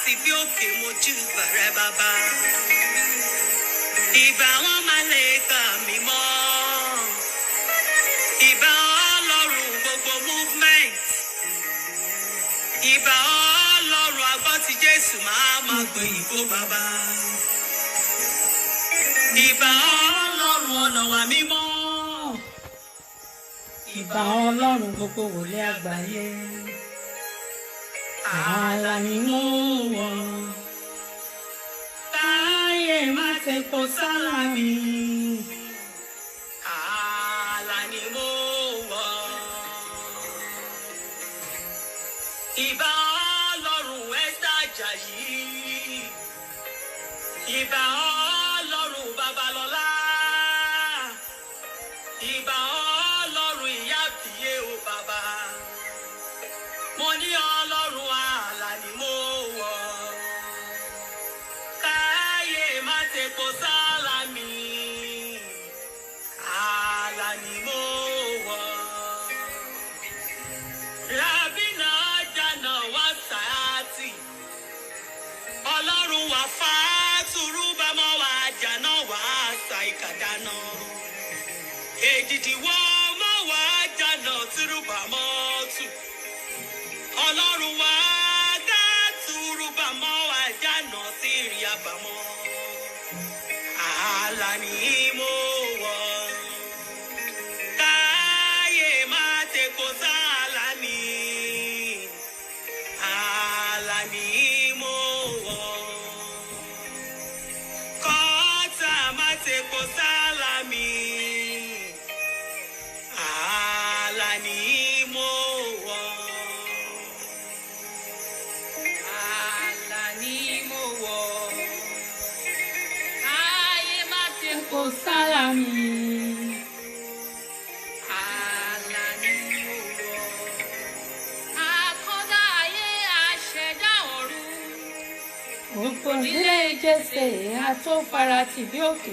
ti bí òkè mojú bàrẹ́ bàbá. Ìbà wọn máa lè kà mí mọ́. Ìbà Ọlọ́run gbogbo movement. Ìbà Ọlọ́run agbọ́ ti Jésù máa gbé ìbò bàbá. Ìbà Ọlọ́run ọ̀nà wà mímọ́. Ìbà Ọlọ́run gbogbo wòlé àgbáyé. Ààlà ni mo wọ̀. Táyé má ṣe kó sálà mi. Ààlà ni mo wọ̀. Ìbà Ọlọ́run Ẹ́sítà Àjàyí. Ìbà Ọlọ́run Babalọ́lá. Ìbà Ọlọ́run Ìyá Fìyé o bàbá. Mo ní Ọlọ́run ààlà ni mo wọ̀. Káyé má ṣe kó sálà mi. Ààlà ni mo wọ̀. Rábìnà jànà wá sàátì. Ọlọ́run wà fàátùrú bá mọ́ wá jànà wá sa ìkàdánà. Èdìdì wọ́n mọ́ wá jànà tìrúbà mọ́ tù. Ọlọ́run wá dátùrú bá mọ́ wá jànà sí ìrì àbámọ́. Ààlà ni mo wọ̀. Káyé má ṣe kó sálà mi. Ààlà ni mo wọ̀. Kọ́tà má ṣe kó sálà mi. Ààlà ni mo wọ̀. Ààlà ni mo wọ̀. Káyé má ṣe Kó sálà mi. ààlà ni mo wọ̀. Àkọ́dá ayé àṣẹ̀dá ọ̀run. Òpó ilé Jésè àtòfarati bí òkè.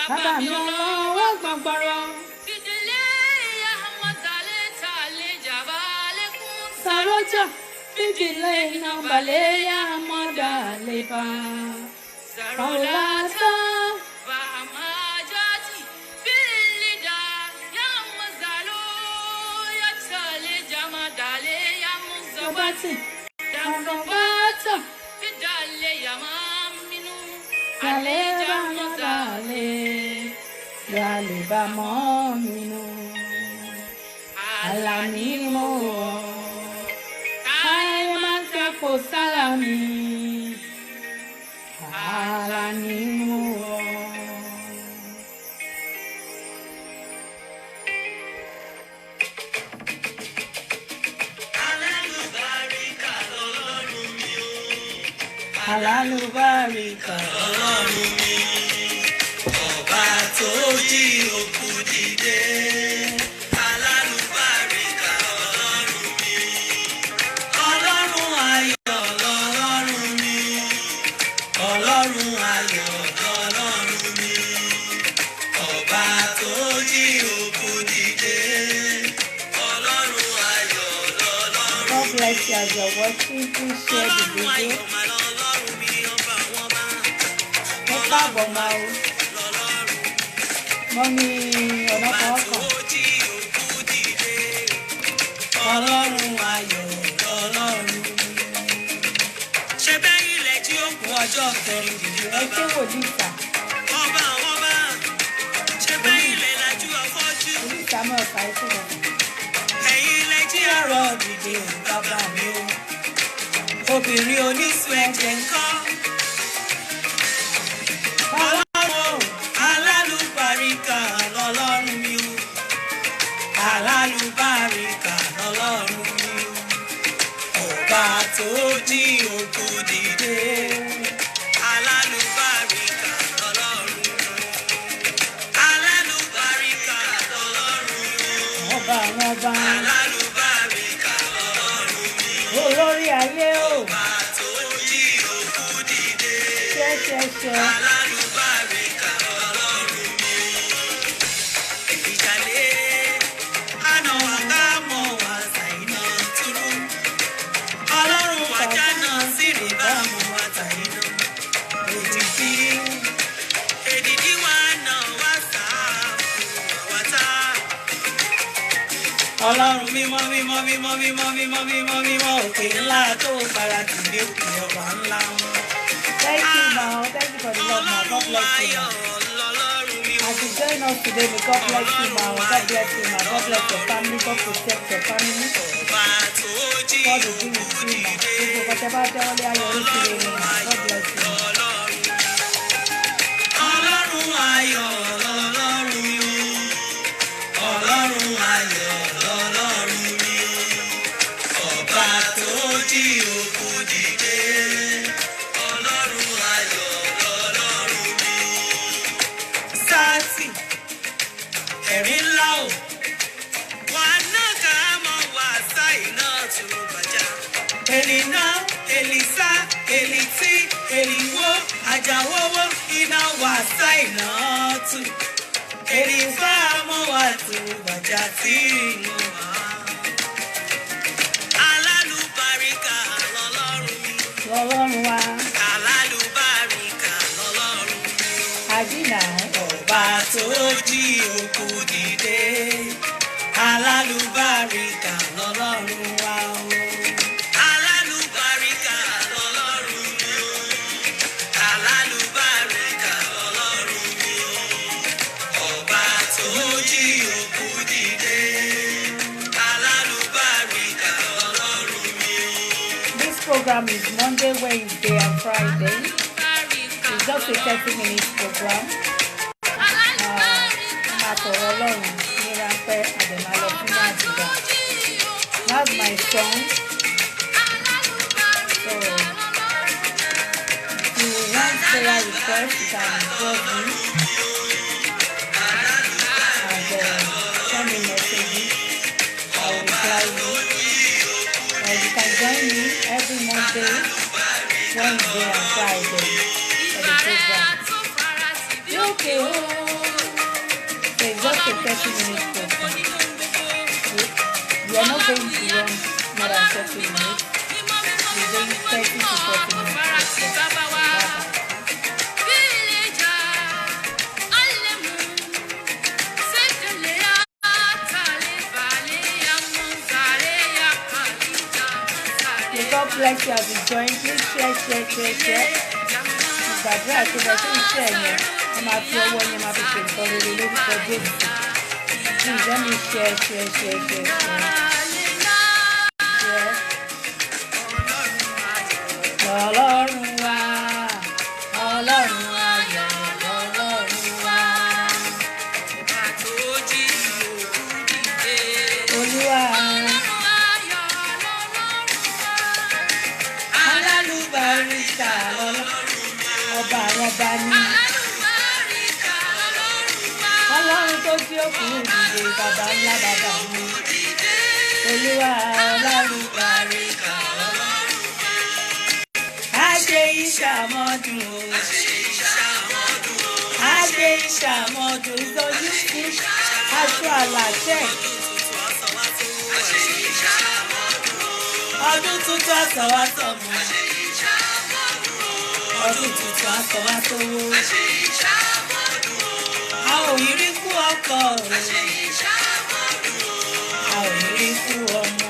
Bàbá mi ọlọ́wọ́ gbọ̀ngbọ̀rọ̀. Ìdílé Yahamazalẹ̀ ta lè jàbá lẹ́kún. Sàrọ́jà fìdílé iná balẹ̀ yá mọ́dà lè bá. Sàrọ́látà Bahamajati Bilida Yamazalo Yatale Jamadale Yamuzaba Bàbátì Àrọ̀bátà Fidale Yamaminu Yàlẹ́ bá mọ́dà lè. Yàlẹ́ bá mọ́ mi nù. Àlà ni mo wọ̀. Káyé má ṣe kó sálà mi. Àlà ni mo wọ̀. Alálùbáríkà lọ́lọ́run mi o. Alálùbáríkà Ọlọ́run mi, ọba tó jí òkú dìde. Alálùbáríkà Ọlọ́run mi, Ọlọ́run ayọ̀ lọ́lọ́run mi, Ọlọ́run ayọ̀ lọ́lọ́run mi, ọba tó jí òkú dìde. Ọlọ́run ayọ̀ lọ́lọ́run mi. God bless you as you're watching. Please share the Ọlọ́run ayọ̀ video. mà lọ́lọ́run mi, ọba wọn bá. Ẹ káàbọ̀ máa o. Mọ́mí Ọ̀nàkọ̀ọ́kàn. Ọlọ́run ayọ̀ lọ́lọ́run. Ṣé bẹ́ẹ̀ ilẹ̀ tí ó kú ọjọ́ kẹrin dìde Ẹ bàbá? ṣé wòlíì sà. Ọba àwọn ọba. Ṣé bẹ́ẹ̀ ilẹ̀ lajú afọ́jú? Wòlíì Samuel Kàísí lọ. Ẹ̀yin ilẹ̀ tí ọ̀rọ̀ dìde ò bàbá mi o. Obìnrin oníṣu ẹ̀jẹ̀ ńkọ́. Ọlọ́run alálùbáríkà lọ́lọ́run mi o. Alálùbáríkà lọ́lọ́run mi o. Ọba tó jí òkú dìde. Alálùbáríkà lọ́lọ́run mi o. Alálùbáríkà lọ́lọ́run mi o. Ọba àwọn ọba. Alálùbáríkà lọ́lọ́run mi o. Olórí ayé o. Ọba tó jí òkú dìde. Ṣẹ́ṣẹ́ṣẹ́. Alálùbáríkà lọ́lọ́run mi. Ìjàlè àná àgámọ̀ wà ṣàìnà túrú. Ọlọ́run wájà náà sì rí bámu. Ọlọ́run mímọ́ mímọ́ mímọ́ mímọ́ mímọ́ mímọ́ mímọ́ òkè ńlá tó fara tì ní òkè ọba ńlá wọn. Thank you, Ma. Thank you for the love, Ma. God bless you, Ma. As you join us today, may God bless you, Ma. God bless you, Ma. God bless your family. God protect your family. God will be with you, Ma. Gbogbo whatever devil they are, you're receiving, Ma. God bless you, Ma. Ọlọ́run ayọ̀ lọ́lọ́run mi o. Ọlọ́run ayọ̀ lọ́lọ́run mi o. Ọba tó jí òkú dìde. Ọlọ́run ayọ̀ lọ́lọ́run mi. Sáàtì ẹ̀rí ńlá o. Wà náà ká mọ̀ wá sáì náà tún bàjá. Èlìná, Èlìsá, Èlìtí, Èlìwó, Àjàwówó, iná wà sáì náà tún. Èlìfá mọ̀ wá tún bàjá tí inú wà. Alálùbáríkà lọ́lọ́run mi. Lọ́lọ́run wa. Alálùbáríkà lọ́lọ́run mi. Àdínà. Ọba tó jí òkú dìde. Alálùbáríkà lọ́lọ́run wa o. Alálùbáríkà lọ́lọ́run mi o. Alálùbáríkà lọ́lọ́run mi o. Ọba tó jí òkú dìde. Alálùbáríkà lọ́lọ́run mi o. This program is Monday, Wednesday, and Friday. It's just a 30-minute program. Àtọ̀rọ̀ Ọlọ́run ní ráńpẹ́ àdèmálọ fún àdìgbà. That's my song. So, if you want prayer request, you can involve me and send me messages. I will reply you. You can join me every Monday, Wednesday, and Friday for the program. Okay. So it's just a 30-minute program. We are not going to run more than 30 minutes. We're going 30 to 40 minutes. May God bless you as you join. Please share. Gbàdúrà tó bá tó ń ṣe ẹ̀yẹn, ẹ máa fi ọwọ́ yẹn máa fi ṣe nǹkan rere lórúkọ Jésù. Please let me share. Ọlọ́run wa, Ọlọ́run ayọ̀, Ọlọ́run wa. Olúwa. Alálùbáríkà ọba àwọn ọba ní. Ọlọ́run tó jí òkú ìdíje bàbá ńlá bàbá mi. Olúwa alálùbáríkà a ṣe ìṣàmọ́dún o. A ṣe ìṣàmọ́dún ìtọ́jú sí aṣọ àlàṣẹ. Ọdún tuntun àsọwátọ̀ mọ́. Ọdún tuntun àsọwátọ̀wọ́. A ò ní rí kú ọkọ rẹ̀. A ò ní rí kú ọmọ.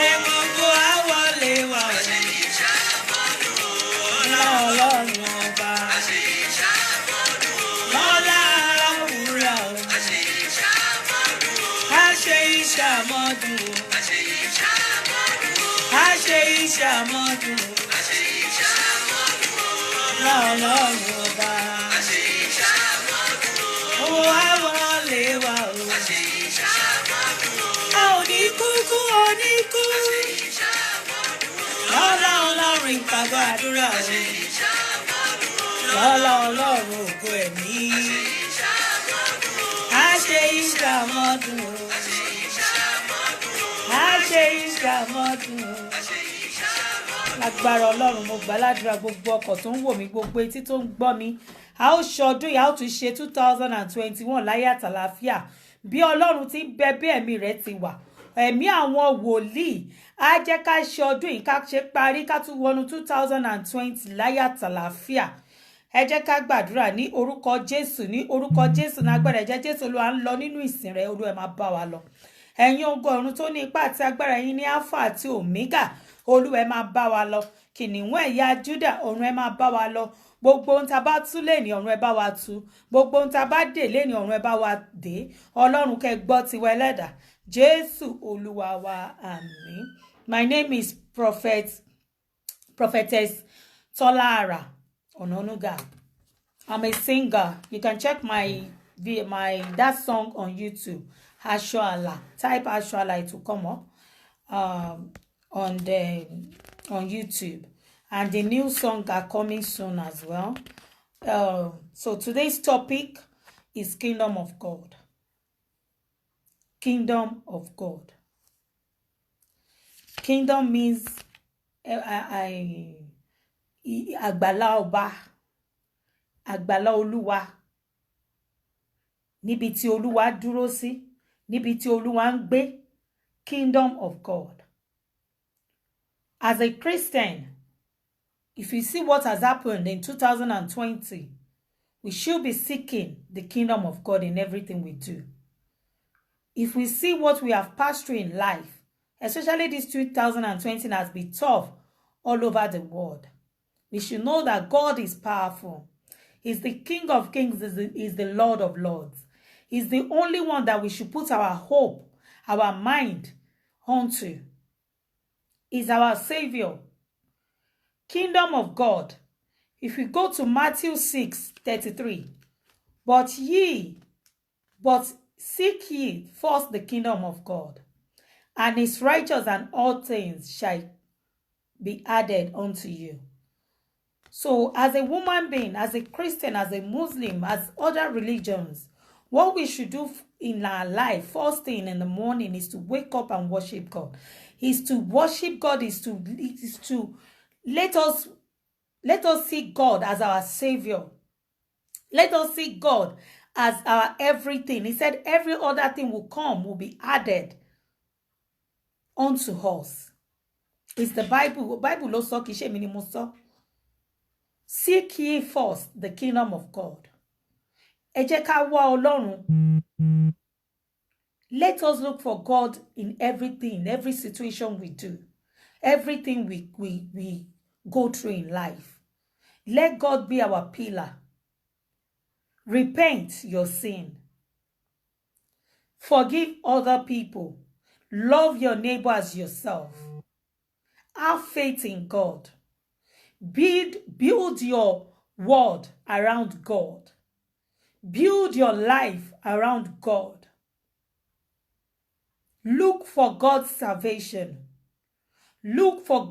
Ẹ gbogbo àwọlé wa o. Ọlá Ọlọ́run ọba. Lọ́lá àwùrà o. A ṣe ìṣàmọ́dún o. A ṣe ìṣàmọ́dún o. Ọlá Ọlọ́run ọba. Owó àwọlé wa o. A ò ní kúkú oníkú. Lọ́lá Ọlọ́run ìpàgọ́ àdúrà o. Lọ́lá Ọlọ́run ògo ẹ̀mí. A ṣe ìṣàmọ́dún o. A ṣe ìṣàmọ́dún o. Lágbára Ọlọ́run mo gbà ládùúrà gbogbo ọkọ̀ tó ń wò mí, gbogbo etí tó ń gbọ́ mi. A ó ṣọdún yìí, a ó tún ṣe 2021 láyé àtàlàáfíà. Bí Ọlọ́run ti ń bẹ bí ẹ̀mí rẹ̀ ti wà. Ẹ̀mí àwọn wòlíì á jẹ́ ká ṣe ọdún yìí ká ṣe parí ká tún wọnú 2020 láyé àtàlàáfíà. ẹ jẹ́ ká gbàdúrà ní orúkọ Jésù, ní orúkọ Jésù, ní agbára ẹ̀jẹ̀ Jésù. Olúwa ń lọ nínú ìsìn rẹ, Olúwa máa bá wa lọ. Ẹ̀yin ogun ọ̀run tó ní ipá àti agbára, yín ní Alpha àti Omega, Olúwa máa bá wa lọ. Kìnìún ẹ̀yà Júdà, ọ̀run ẹ máa bá wa lọ. Gbogbo ohun tá a bá tú lé ní ọ̀run ẹ bá wa tú. Gbogbo ohun tá a bá dè lé ní ọ̀run ẹ bá wa dè. Ọlọ́run kẹ́ gbọ́ tiwa ẹlẹ́dà. Jésù Olúwa wa, àmín. My name is Prophetess Tola Ara Ononuga. I'm a singer. You can check that song on YouTube. Ashoala. Type Ashoala, it will come up on YouTube. And the new songs are coming soon as well. So today's topic is Kingdom of God. Kingdom of God. Kingdom means àgbàlá ọba, àgbàlá Olúwa, níbi tí Olúwa dúró sí, níbi tí Olúwa ń gbé. Kingdom of God. As a Christian, if you see what has happened in 2020, we should be seeking the kingdom of God in everything we do. If we see what we have passed through in life, especially this 2020 has been tough all over the world, we should know that God is powerful. He's the King of Kings, is the Lord of Lords. He's the only one that we should put our hope, our mind onto. He's our Savior. Kingdom of God. If we go to Matthew 6:33, but seek ye first the kingdom of God, and his righteousness, and all things shall be added unto you. So as a woman being, as a Christian, as a Muslim, as other religions, what we should do in our life, first thing in the morning, is to wake up and worship God. Is to worship God, is to let us see God as our Savior. Let us see God as our everything. He said every other thing will be added unto us. It's the Bible. Bible also kishe minimuso. Seek ye first the kingdom of God. Ẹ jẹ́ ká wá Ọlọ́run. Let us look for God in everything, every situation we do, everything we go through in life. Let God be our pillar. Repent your sin. Forgive other people. Love your neighbor as yourself. Have faith in God. Build your world around God. Build your life around God. Look for God's salvation. Look for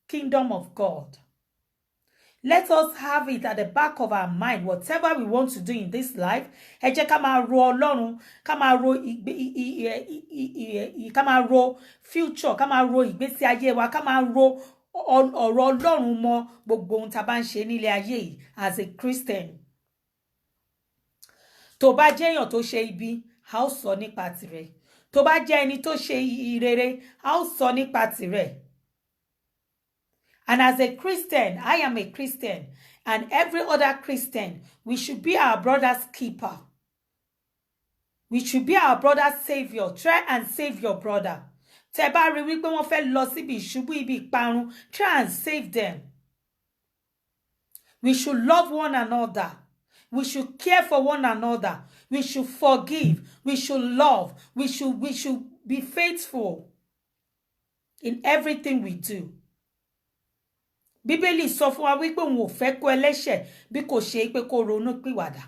kingdom of God. Let us have it at the back of our mind. Whatever we want to do in this life, ẹ jẹ́ ká máa ro Ọlọ́run, ká máa ro future, ká máa ro ìgbésí ayé wa, ká máa ro ọ̀rọ̀ Ọlọ́run mọ́ gbogbo ohun tá bá ń ṣe nílé ayé yìí as a Christian. Tó bá jẹ́ èèyàn tó ṣe ibi, a ó sọ nípa tirẹ̀. Tó bá jẹ́ ẹni tó ṣe ìrere, a ó sọ nípa tirẹ̀. And as a Christian, I am a Christian, and every other Christian, we should be our brother's keeper. We should be our brother's savior. Try and save your brother. Tẹ́ bá rí wípé wọ́n fẹ́ lọ síbi ìṣubú, ibi ìparun, try and save them. We should love one another. We should care for one another. We should forgive. We should love. We should be faithful in everything we do. Bíbélì sọ fún wa wípé òun ò fẹ́ kó ẹlẹ́ṣẹ̀ bí kò ṣe pé kó ronú pìwàdà.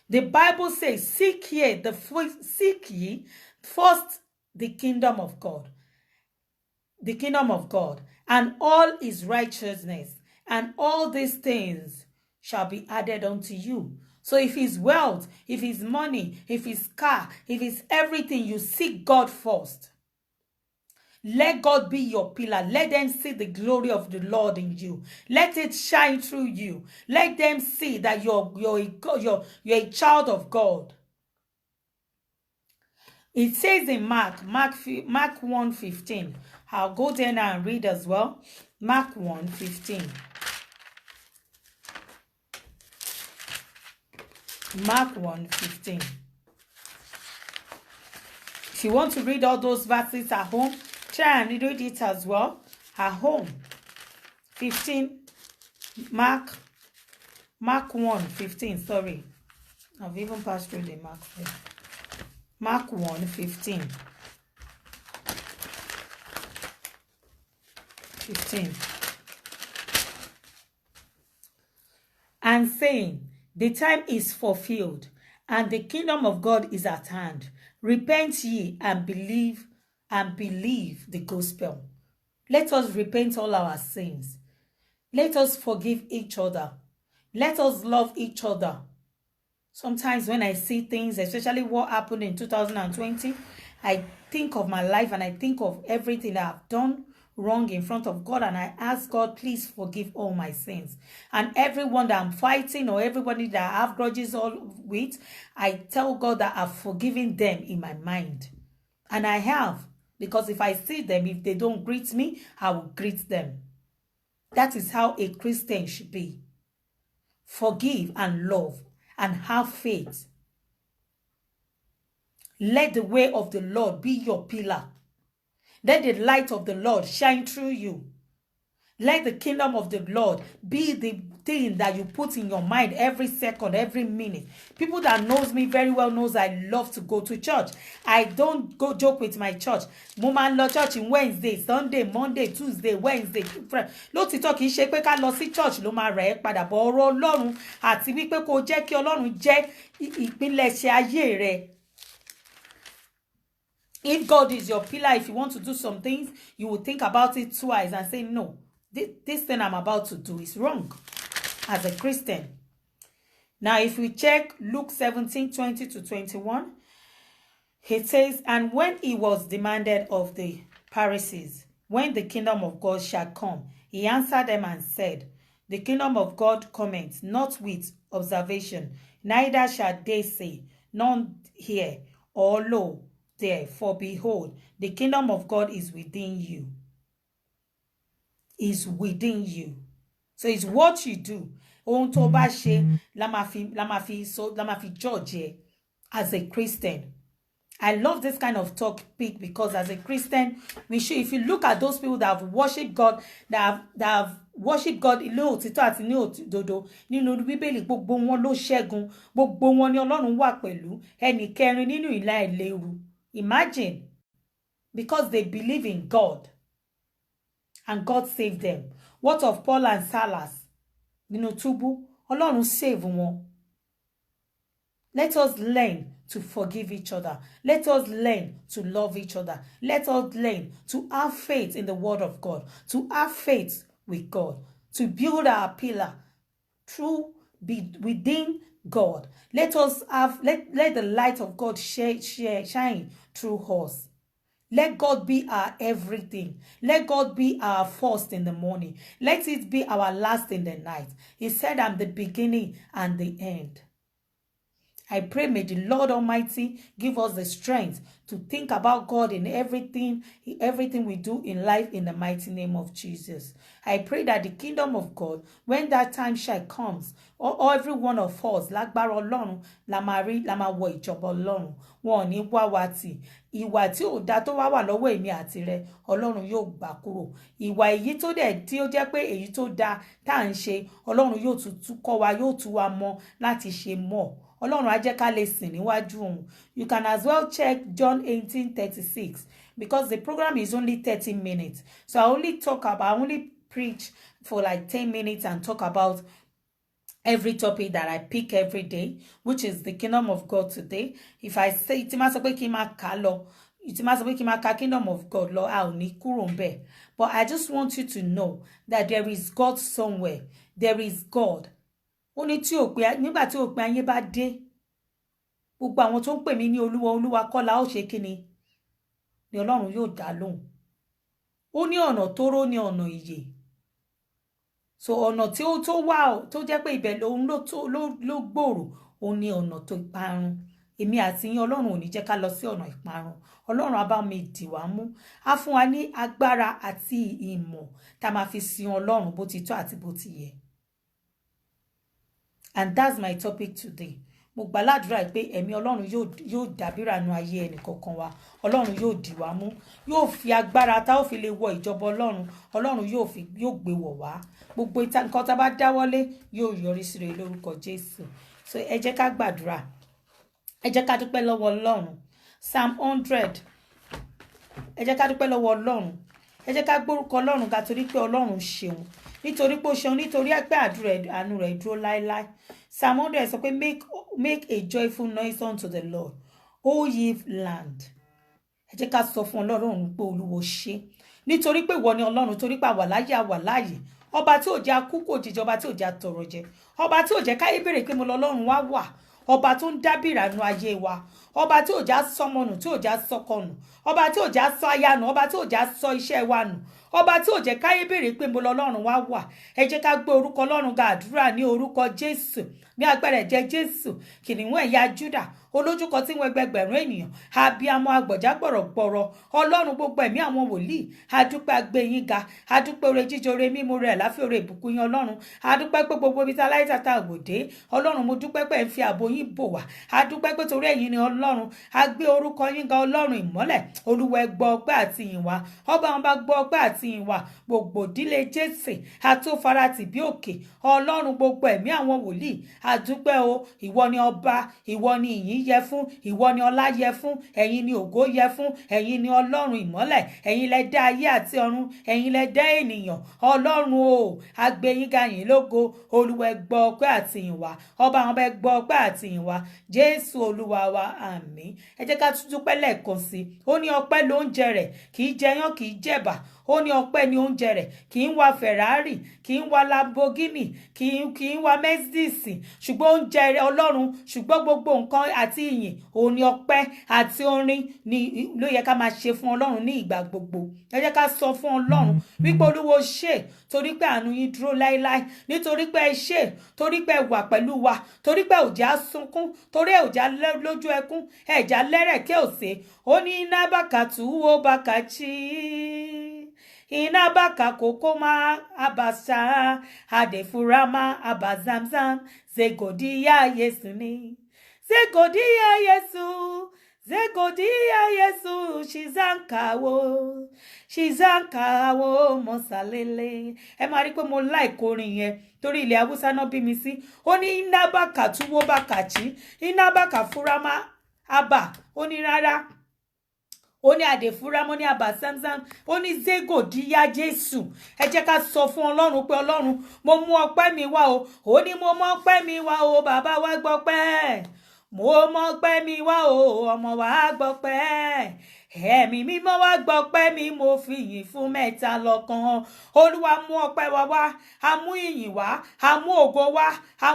The Bible says, seek ye first the kingdom of God. The kingdom of God and all his righteousness, and all these things shall be added unto you. So if it's wealth, if it's money, if it's car, if it's everything, you seek God first. Let God be your pillar. Let them see the glory of the Lord in you. Let it shine through you. Let them see that you're a child of God. It says in Mark 1:15. I'll go there now and read as well. Mark 1:15. Mark 1:15. If you want to read all those verses at home, try and read it as well at home. 15, Mark 1:15, sorry. I've even passed through the Mark there. Mark 1:15. 15. And saying, the time is fulfilled, and the kingdom of God is at hand. Repent ye and believe the gospel. Let us repent all our sins. Let us forgive each other. Let us love each other. Sometimes when I see things, especially what happened in 2020, I think of my life and I think of everything that I've done wrong in front of God, and I ask God, please forgive all my sins. And everyone that I'm fighting or everybody that I have grudges all with, I tell God that I've forgiven them in my mind. And I have, because if I see them, if they don't greet me, I will greet them. That is how a Christian should be. Forgive and love and have faith. Let the way of the Lord be your pillar. Let the light of the Lord shine through you. Let the kingdom of the Lord be the thing that you put in your mind every second, every minute. People that knows me very well knows I love to go to church. I don't go joke with my church. Mo máa ń lọ church in Wednesday, Sunday, Monday, Tuesday, Wednesday. Lótìtọ́ kìí ṣe pé ká lọ sí church ló máa rẹ̀ ẹ́ padà bọ̀ ọ̀rọ̀ Ọlọ́run àti wípé kó jẹ́ kí Ọlọ́run jẹ́ ìpilẹ̀ṣẹ̀ ayé rẹ. If God is your pillar, if you want to do some things, you will think about it twice and say, no, this thing I'm about to do is wrong as a Christian. Now, if we check Luke 17:20-21, it says, and when he was demanded of the Pharisees, when the kingdom of God shall come, he answered them and said, the kingdom of God cometh not with observation, neither shall they say, none here, or lo, there, for behold, the kingdom of God is within you. Is within you. So it's what you do. Ohun tó bá ṣe la máa fi judge as a Christian. I love this kind of topic because as a Christian, we should, if you look at those people that have worshipped God, that have worship God ilé òtítọ́ àti ní òdodo nínú Bíbélì, gbogbo wọn ló ṣẹ́gun, gbogbo wọn ni Ọlọ́run wà pẹ̀lú, ẹnì kẹrin nínú ìlà ìléru. Imagine, because they believe in God and God saved them. What of Paul and Silas nínú túbú? Ọlọ́run save wọn. Let us learn to forgive each other. Let us learn to love each other. Let us learn to have faith in the word of God, to have faith with God, to build our pillar through within God. Let us have let the light of God shine through us. Let God be our everything. Let God be our first in the morning. Let it be our last in the night. He said, I'm the beginning and the end. I pray, may the Lord Almighty give us the strength to think about God in everything we do in life, in the mighty name of Jesus. I pray that the kingdom of God, when that time shall comes, or every one of us, lágbára Ọlọ́run, la máa wọ ìjọba Ọlọ́run. Wọn ò ní wá wa tì. Ìwà tí ò dá tó wá wà lọ́wọ́ èmi àti rẹ, Ọlọ́run yóò gbà kúrò. Ìwà èyí tó dẹ̀ tí ó jẹ́ pé èyí tó dá tá à ń ṣe, Ọlọ́run yóò tún kọ́ wa, yóò tún wa mọ̀ láti ṣe mọ̀. Ọlọ́run á jẹ́ ká lè sìn níwájú òun. You can as well check John 18:36 because the program is only 30 minutes. So I only preach for like 10 minutes and talk about every topic that I pick every day, which is the kingdom of God today. If I say tí máa sọ pé kí n máa kà lọ, tí máa sọ pé kí n máa kà kingdom of God lọ, a ò ní kúrò ńbẹ̀. But I just want you to know that there is God somewhere. There is God. Ó ní nígbà tí òpin ayé bá dé, gbogbo àwọn tó ń pè mí ní Olúwa Olúwa kọ́ la ó ṣe kíni ni Ọlọ́run yóò dá lóhùn. Ó ní ọ̀nà tóró ní ọ̀nà ìyè. So ọ̀nà tí ó tó wà tó jẹ́ pé ibẹ̀ lòun ló gbòòrò, ó ní ọ̀nà tó ìparun. Èmi àti yín Ọlọ́run ò ní jẹ́ ká lọ sí ọ̀nà ìparun. Ọlọ́run á bá mi dì wá mú. Á fún wa ní agbára àti ìmọ̀ tá máa fi sin Ọlọ́run bó ti tọ́ àti bó ti yẹ. And that's my topic today. mo gbà ládùúrà pé ẹ̀mí ọlọ́run yóò dábìrà nu ayé ẹnì kọ̀ọ̀kan wa ọlọ́run yóò dì wá mú yóò fi agbára tá ó fi lè wọ ìjọba ọlọ́run yóò gbé wọ̀ wá gbogbo nǹkan tá a bá dáwọ́lé yóò yọrí sí rere lórúkọ Jésù. So ẹ jẹ́ ká gbàdúrà, ẹ jẹ́ ká dúpẹ́ lọ́wọ́ ọlọ́run. Psalm 100, ẹ jẹ́ ká dúpẹ́ lọ́wọ́ ọlọ́run, ẹ jẹ́ ká gbórúkọ ọlọ́run ga torí pé ọlọ́run ṣeun, nítorí pé ó ṣeun, nítorí pé àánú rẹ̀ dúró láéláé. Psalm 100 sọ pé make a joyful noise unto the Lord, O ye land. Ẹ jẹ́ ká sọ fún ọlọ́run pé olúwo ṣe, nítorí pé ìwọ ni ọlọ́run, torí pé àwa láàyè ọba tí ò jẹ́ akú kò jíjẹ, ọba tí ò jẹ́ atọrọ jẹ, ọba tí ò jẹ́ káyé béèrè pé mo lọ ọlọ́run wà, ọba tó ń dábìrà nu ayé wa, ọba tí ò já sọmọnù, tí ò já sọkọnù, ọba tí ò já sọ ayánù, ọba tí ò já sọ iṣẹ́ wa nù, ọba tí ò jẹ́ káyé béèrè pé mo lọ ọlọ́run wà. Ẹ jẹ́ ká gbé orúkọ ọlọ́run ga àdúrà ní orúkọ Jésù, ní agbára ẹ̀jẹ̀ Jésù, kìnìún ẹ̀yà Júdà, olójúkọ tí wọ́n ẹgbẹgbẹ̀rún ènìyàn, abiyamọ agbọ̀já gbọ̀rọ̀gbọ̀rọ̀, ọlọ́run gbogbo ẹ̀mí àwọn wòlíì, adúpẹ́ agbẹ́yìn ga, adúpẹ́ oore jíjẹ oore mímú rẹ̀ láfẹ́ oore ìbùkún yín ọlọ́run, adúpẹ́ pé gbogbo ibi tá láìtàtà àgbòdé ọlọ́run, mo dúpẹ́ pé ẹ̀ ń fi ààbò yín bò wá, adúpẹ́ pé torí ẹ̀yin ni ọlọ́run, a gbé orúkọ yín ga ọlọ́run ìmọ́lẹ̀, olúwa ẹ gbọ́ ọpẹ́ àti ìyìn wa, ọba wọn bá gbọ́ ọpẹ́ àti ìyìn wa, gbogbo ìdílé Jésè àtòfaratì bí òkè, ọlọ́run gbogbo ẹ̀mí àwọn wòlíì, adúpẹ́ o, ìwọ ni ọba, ìwọ ni ìyìn yẹ fún, ìwọ ni ọlá yẹ fún, ẹ̀yin ni ògo yẹ fún, ẹ̀yin ni ọlọ́run ìmọ́lẹ̀, ẹ̀yin lẹ dá ayé àti ọ̀run, ẹ̀yin lẹ dá ènìyàn, ọlọ́run o, a gbé yín ga yín lógo, olúwa ẹ gbọ́ ọpẹ́ àti ìyìn wa, ọba àwọn bá ẹ gbọ́ ọpẹ́ àti ìyìn wa, Jésù olúwa wa, àmín. Ẹ jẹ́ ká dúpẹ́ lẹ́ẹ̀kan sí, ó ní ọpẹ́ lóúnjẹ rẹ̀, kì í jẹyán kì í jẹ̀bà, ó ní ọpẹ́ ní oúnjẹ rẹ̀, kì í wa Ferrari, kì í wa Lamborghini, kì í wa Mercedes, ṣùgbọ́n oúnjẹ rẹ̀ ọlọ́run, ṣùgbọ́n gbogbo nǹkan àti ìyìn òun ni ọpẹ́ àti orin ni ló yẹ ká máa ṣe fún ọlọ́run ní ìgbà gbogbo. Ẹ jẹ́ ká sọ fún ọlọ́run wípé olúwo ṣe, torí pé àánú yín dúró láéláé, nítorí pé ẹ ṣe, torí pé ẹ wà pẹ̀lú wa, torí pé ò já sunkún, torí ẹ ò já lójú ẹkún, ẹ já lẹ́rẹ̀kẹ́ òsè, ó ní iná bàkàtú wo bàkàtí. Inabaka kokoma abasa adefurama abazamzam zegodiya Yesu ni zegodiya Yesu shizankawo mosalele. Ẹ máa rí pé mo like orin yẹn torí ilẹ̀ Haúsá náà bí mi sí. Ó ní inabaka tuwo bakachi inabaka furama aba, ó ní rárá, ó ní àdèfúrámọ́ ní àbá samsam, ó ní zégòdíyá Jésù. Ẹ jẹ́ ká sọ fún ọlọ́run pé ọlọ́run, mo mú ọpẹ́ mi wá o, ó ní mo mú ọpẹ́ mi wá o, bàbá wa gbọ́pẹ́, mo mú ọpẹ́ mi wá o, ọmọ wa gbọ́pẹ́, ẹ̀mí mímọ́ wá gbọ́pẹ́ mi, mo fi ìyìn fún mẹ́ta lọ́kan. Olúwa mú ọpẹ́ wa wá, a mú ìyìn wá, a mú ògo wá, a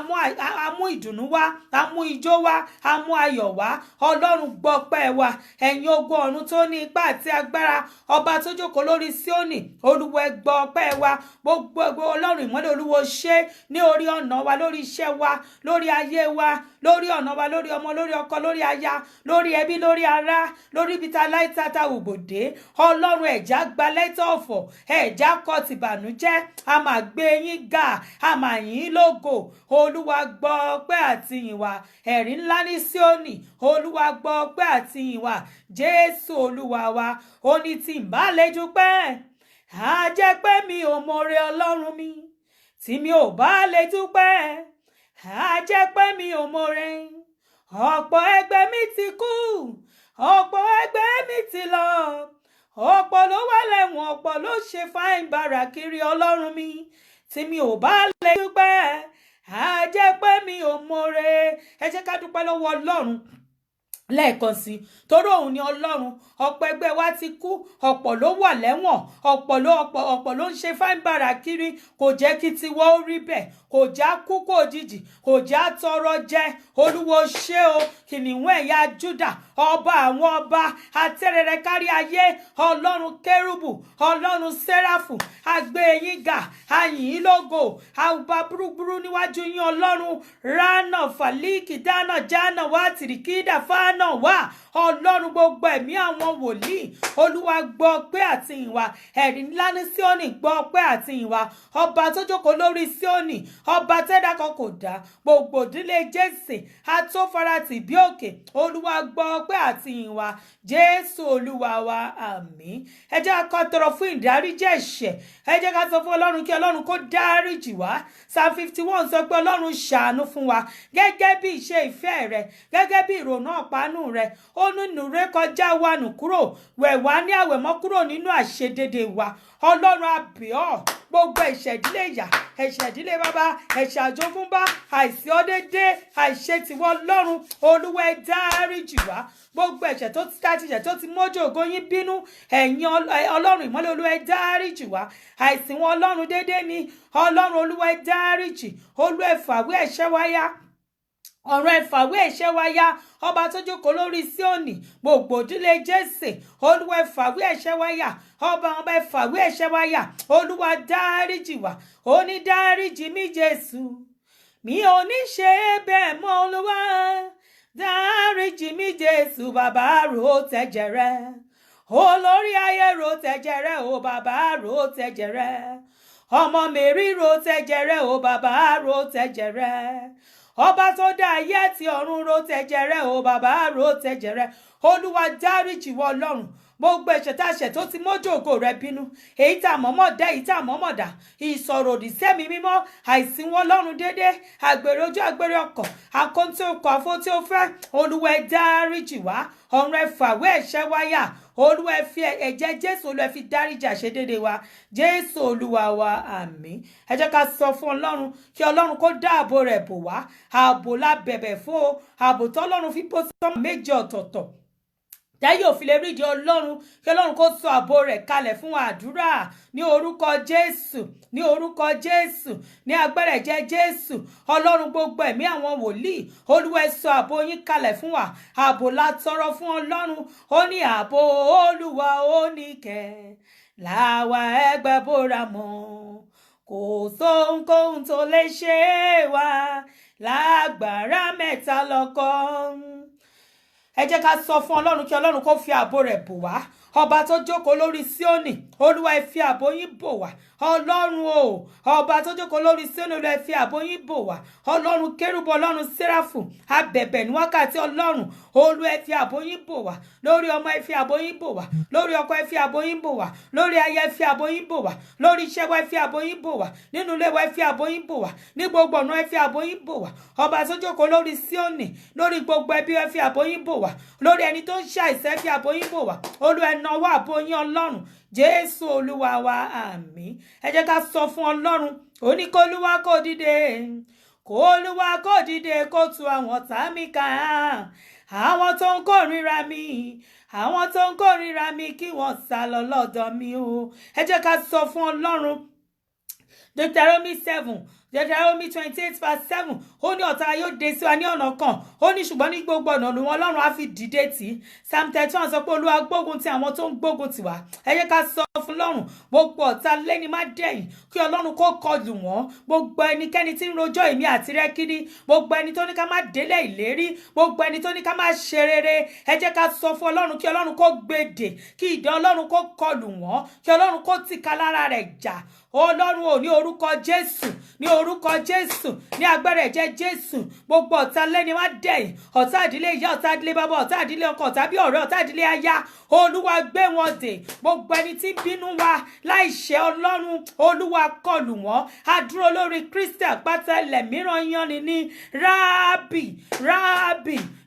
mú ìdùnnú wá, a mú ijó wá, a mú ayọ̀ wá. Ọlọ́run gbọ́pẹ́ wa, ẹ̀yin ogun ọ̀run tó ní ipá àti agbára, ọba tó jókòó lórí Síónì, olúwa ẹ gbọ́ ọpẹ́ wa, gbogbo ọlọ́run ìmọ́lẹ̀, olúwo ṣe ní orí ọ̀nà wa, lórí iṣẹ́ wa, lórí ayé wa, lórí ọ̀nà wa, lórí ọmọ, lórí ọkọ, lórí aya, lórí ẹbí, lórí ará, lórí ibi tá láìtàtà ògbòdé. Ọlọ́run ẹ̀já gba lẹ́tọ̀ ọ̀fọ̀, ẹ̀já kọ tìbànújẹ́, a máa gbé yín ga, a máa yìn lógo. Olúwa gbọ́ ọpẹ́ àti ìyìn wa, ẹ̀rí ńlá ní Síónì, olúwa gbọ́ ọpẹ́ àti ìyìn wa, Jésù olúwa wa. Ó ní tí n bá lè dúpẹ́, á jẹ́ pé mi ò mọ̀re ọlọ́run mi, tí mi ò bá lè dúpẹ́, á jẹ́ pé mi ò mọ̀re. Ọ̀pọ̀ ẹgbẹ́ mi ti kú, ọ̀pọ̀ ẹgbẹ́ mi ti lọ, ọ̀pọ̀ ló wà lẹ́wọ̀n, ọ̀pọ̀ ló ṣe fáìn bàrà kiri ọlọ́run mi, tí mi ò bá lè dúpẹ́, á jẹ́ pé mi ò mọ̀re. Ẹ jẹ́ ká dúpẹ́ lọ́wọ́ ọlọ́run lẹ́ẹ̀kan sí, torí òun ni ọlọ́run. Ọ̀pọ̀ ẹgbẹ́ wa ti kú, ọ̀pọ̀ ló wà lẹ́wọ̀n, ọ̀pọ̀ ló ń ṣe fáìbàrà kiri, kò jẹ́ kí tiwọ́ ó rí bẹ́ẹ̀, kò já kú kò jìjì, kò já tọrọ jẹ. Olúwo ṣé o, kìnìún ẹ̀yà Júdà, ọba àwọn ọba, atẹ́rẹrẹ kárí ayé, ọlọ́run kérúbù, ọlọ́run séráfù, agbé yín ga, ayìn lógo, àwùbá burúburú níwájú yín ọlọ́run. Ránà fàlíkì dáná jáná wá tìrìkídà fáná náà wá ọlọ́run gbogbo ẹ̀mí àwọn wòlíì olúwa gbọ́ ọpẹ́ àti ìwà ẹ̀rí ńlá ní Síónì gbọ́ ọpẹ́ àti ìwà ọba tó jókòó lórí Síónì ọba tẹ́dá kan kò dá gbogbo ìdílé Jésè atófaratì bí òkè olúwa gbọ́ ọpẹ́ àti ìwà Jésù olúwa wa àmín. ẹ jẹ́ ká tọrọ fún ìdáríjì ẹ̀ṣẹ̀ ẹ jẹ́ ká sọ fún ọlọ́run kí ọlọ́run kó dáríjì wá. Psalm 51 sọ pé ọlọ́run ṣàánú fún wa gẹ́gẹ́ bí ìṣe ìfẹ́ rẹ gẹ́gẹ́ bí ìrònú ọ̀pánú rẹ ó nínú rẹ kọjá wa nù kúrò wẹ̀ wá ní àwẹ̀mọ́ kúrò nínú àṣedédé wa ọlọ́run a bẹ̀ ọ́ gbogbo ẹ̀ṣẹ̀ ìdílé ìyá ẹ̀ṣẹ̀ ìdílé bàbá ẹ̀ṣẹ̀ àjogúnbá àìsí ọdẹdẹ àìṣètìwọ ọlọ́run olúwa ẹ dáríjì wá gbogbo ẹ̀ṣẹ̀ tó ti dájú ẹ̀ṣẹ̀ tó ti mójú ògo yín bínú ẹ̀yin ọlọ́run ìmọ́lẹ̀ olúwa ẹ dáríjì wá àìsìn wọn ọlọ́run déédéé ni ọlọ́run olúwa ẹ dáríjì olúwa ẹ fàwé ẹ̀ṣẹ̀ wa ya ọ̀rọ̀ ẹ̀fàwé ẹ̀ṣẹ̀ wa ya ọba tó jókòó lórí Síónì gbogbo ìdílé Jésè olúwa ẹ̀fàwé ẹ̀ṣẹ̀ wa ya ọba ẹ̀fàwé ẹ̀ṣẹ̀ wa ya olúwa dáríjì wá ó ní dáríjì mi Jésù mi ò ní ṣe bẹ́ẹ̀ mọ́ olúwa dáríjì mi Jésù bàbá rò tẹ̀jẹ̀ rẹ olórí ayé rò tẹ̀jẹ̀ rẹ o bàbá rò tẹ̀jẹ̀ rẹ ọmọ Mèrí rò tẹ̀jẹ̀ rẹ o bàbá rò tẹ̀jẹ̀ rẹ ọba tó dá ayé àti ọ̀run rò tẹ̀jẹ̀ rẹ o bàbá rò tẹ̀jẹ̀ rẹ olúwa dáríjì wọ ọlọ́run gbogbo ẹ̀ṣẹ̀ tá a ṣẹ̀ tó ti mójú ògo rẹ bínú èyí tá a mọ̀ọ́mọ̀ dá èyí tá a mọ̀ọ́mọ̀ dá ìsọ̀rọ̀ òdì sẹ́mi mímọ́ àìsìn wọn lọ́run déédé àgbèrè ojú àgbèrè ọkàn àkóńtì okò àfó tí ó fẹ́ olúwa ẹ dáríjì wá ọ̀run ẹ fàwé ẹ̀ṣẹ̀ wa ya olúwa ẹ fi ẹ̀jẹ̀ Jésù olúwa ẹ fi dáríjì àṣedédé wa Jésù olúwa wa àmín. ẹ jẹ́ ká sọ fún ọlọ́run kí ọlọ́run kó dáàbò rẹ̀ bò wá ààbò la bẹ̀bẹ̀ fún o ààbò tọ́lọ́run fi bó sọ́mọ méje ọ̀tọ̀ọ̀tọ̀ táyé òfin lè rídìí ọlọ́run kí ọlọ́run kó sọ ààbò rẹ̀ kalẹ̀ fún àdúrà ní orúkọ Jésù ní orúkọ Jésù ní agbára ẹ̀jẹ̀ Jésù ọlọ́run gbogbo ẹ̀mí àwọn wòlíì olúwa ẹ sọ ààbò yín kalẹ̀ fún wa ààbò la tọrọ fún ọlọ́run ó ní ààbò olúwa ó ní kẹ́ làwa ẹgbẹ́ bóra mọ́ kò sóhunkóhun tó lè ṣe wá lágbára mẹ́ta lọ́kan. ẹ jẹ́ ká sọ fún ọlọ́run kí ọlọ́run kó fi ààbò rẹ̀ bò wá ọba tó jókòó lórí Síónì olúwa ẹ fi ààbò yín bò wá ọlọ́run o ọba tó jókòó lórí Síónì olúwa ẹ fi ààbò yín bò wá ọlọ́run kérúbù ọlọ́run séráfù abẹ̀bẹ̀ ní wákàtí ọlọ́run olúwa ẹ fi ààbò yín bò wá lórí ọmọ ẹ fi ààbò yín bò wá lórí ọkọ ẹ fi ààbò yín bò wá lórí aya ẹ fi ààbò yín bò wá lórí iṣẹ́ wa ẹ fi ààbò yín bò wá nínú ilé wa ẹ fi ààbò yín bò wá ní gbogbo ọ̀nà ẹ fi ààbò yín bò wá ọba tó jókòó lórí Síónì lórí gbogbo ẹbí ẹ fi ààbò yín bò wá lórí ẹni tó ń ṣàìsàn ẹ fi ààbò yín bò wá olúwa ẹ nawọ́ ààbò yín ọlọ́run Jésù olúwa wa àmín. ẹ jẹ́ ká sọ fún ọlọ́run ó ní kó olúwa kó dìde kó olúwa kó dìde kó tu àwọn ọ̀tá mi ká àwọn tó ń kórìíra mi àwọn tó ń kórìíra mi kí wọ́n sá lọ lọ́dọ̀ mi o. ẹ jẹ́ ká sọ fún ọlọ́run Deuteronomy 28:7 ó ní ọ̀tá yóò dé sí wa ní ọ̀nà kan ó ní ṣùgbọ́n ní gbogbo ọ̀nà ló wọn ọlọ́run á fi dìde tì í. Psalm 31 sọ pé olúwa gbógun ti àwọn tó ń gbógun tì wá. ẹ jẹ́ ká sọ fún ọlọ́run gbogbo ọ̀tá lẹ́ni má dẹ̀yìn kí ọlọ́run kó kọlù wọ́n gbogbo ẹnikẹ́ni tí ń rojọ́ èmi àti rẹ kiri gbogbo ẹni tó ní ká má délé ìlérí gbogbo ẹni tó ní ká má ṣe rere ẹ jẹ́ ká sọ fún ọlọ́run kí ọlọ́run kó gbèdè kí ìdá ọlọ́run kó kọlù wọ́n kí ọlọ́run kó tìka lára rẹ̀ jà ọlọ́run ò ní orúkọ Jésù ní orúkọ Jésù ní agbára ẹ̀jẹ̀ Jésù gbogbo ọ̀tá lẹ́ni má dẹ̀yìn ọ̀tá ìdílé ìyá ọ̀tá ìdílé bàbá ọ̀tá ìdílé ọkọ ọ̀tá bí ọ̀rẹ́ ọ̀tá ìdílé aya olúwa gbé wọn dè gbogbo ẹni tí bínú wa láìṣẹ̀ ọlọ́run olúwa kọlù wọn a dúró lórí Kristi àpáta ilẹ̀ mìíràn yanni ní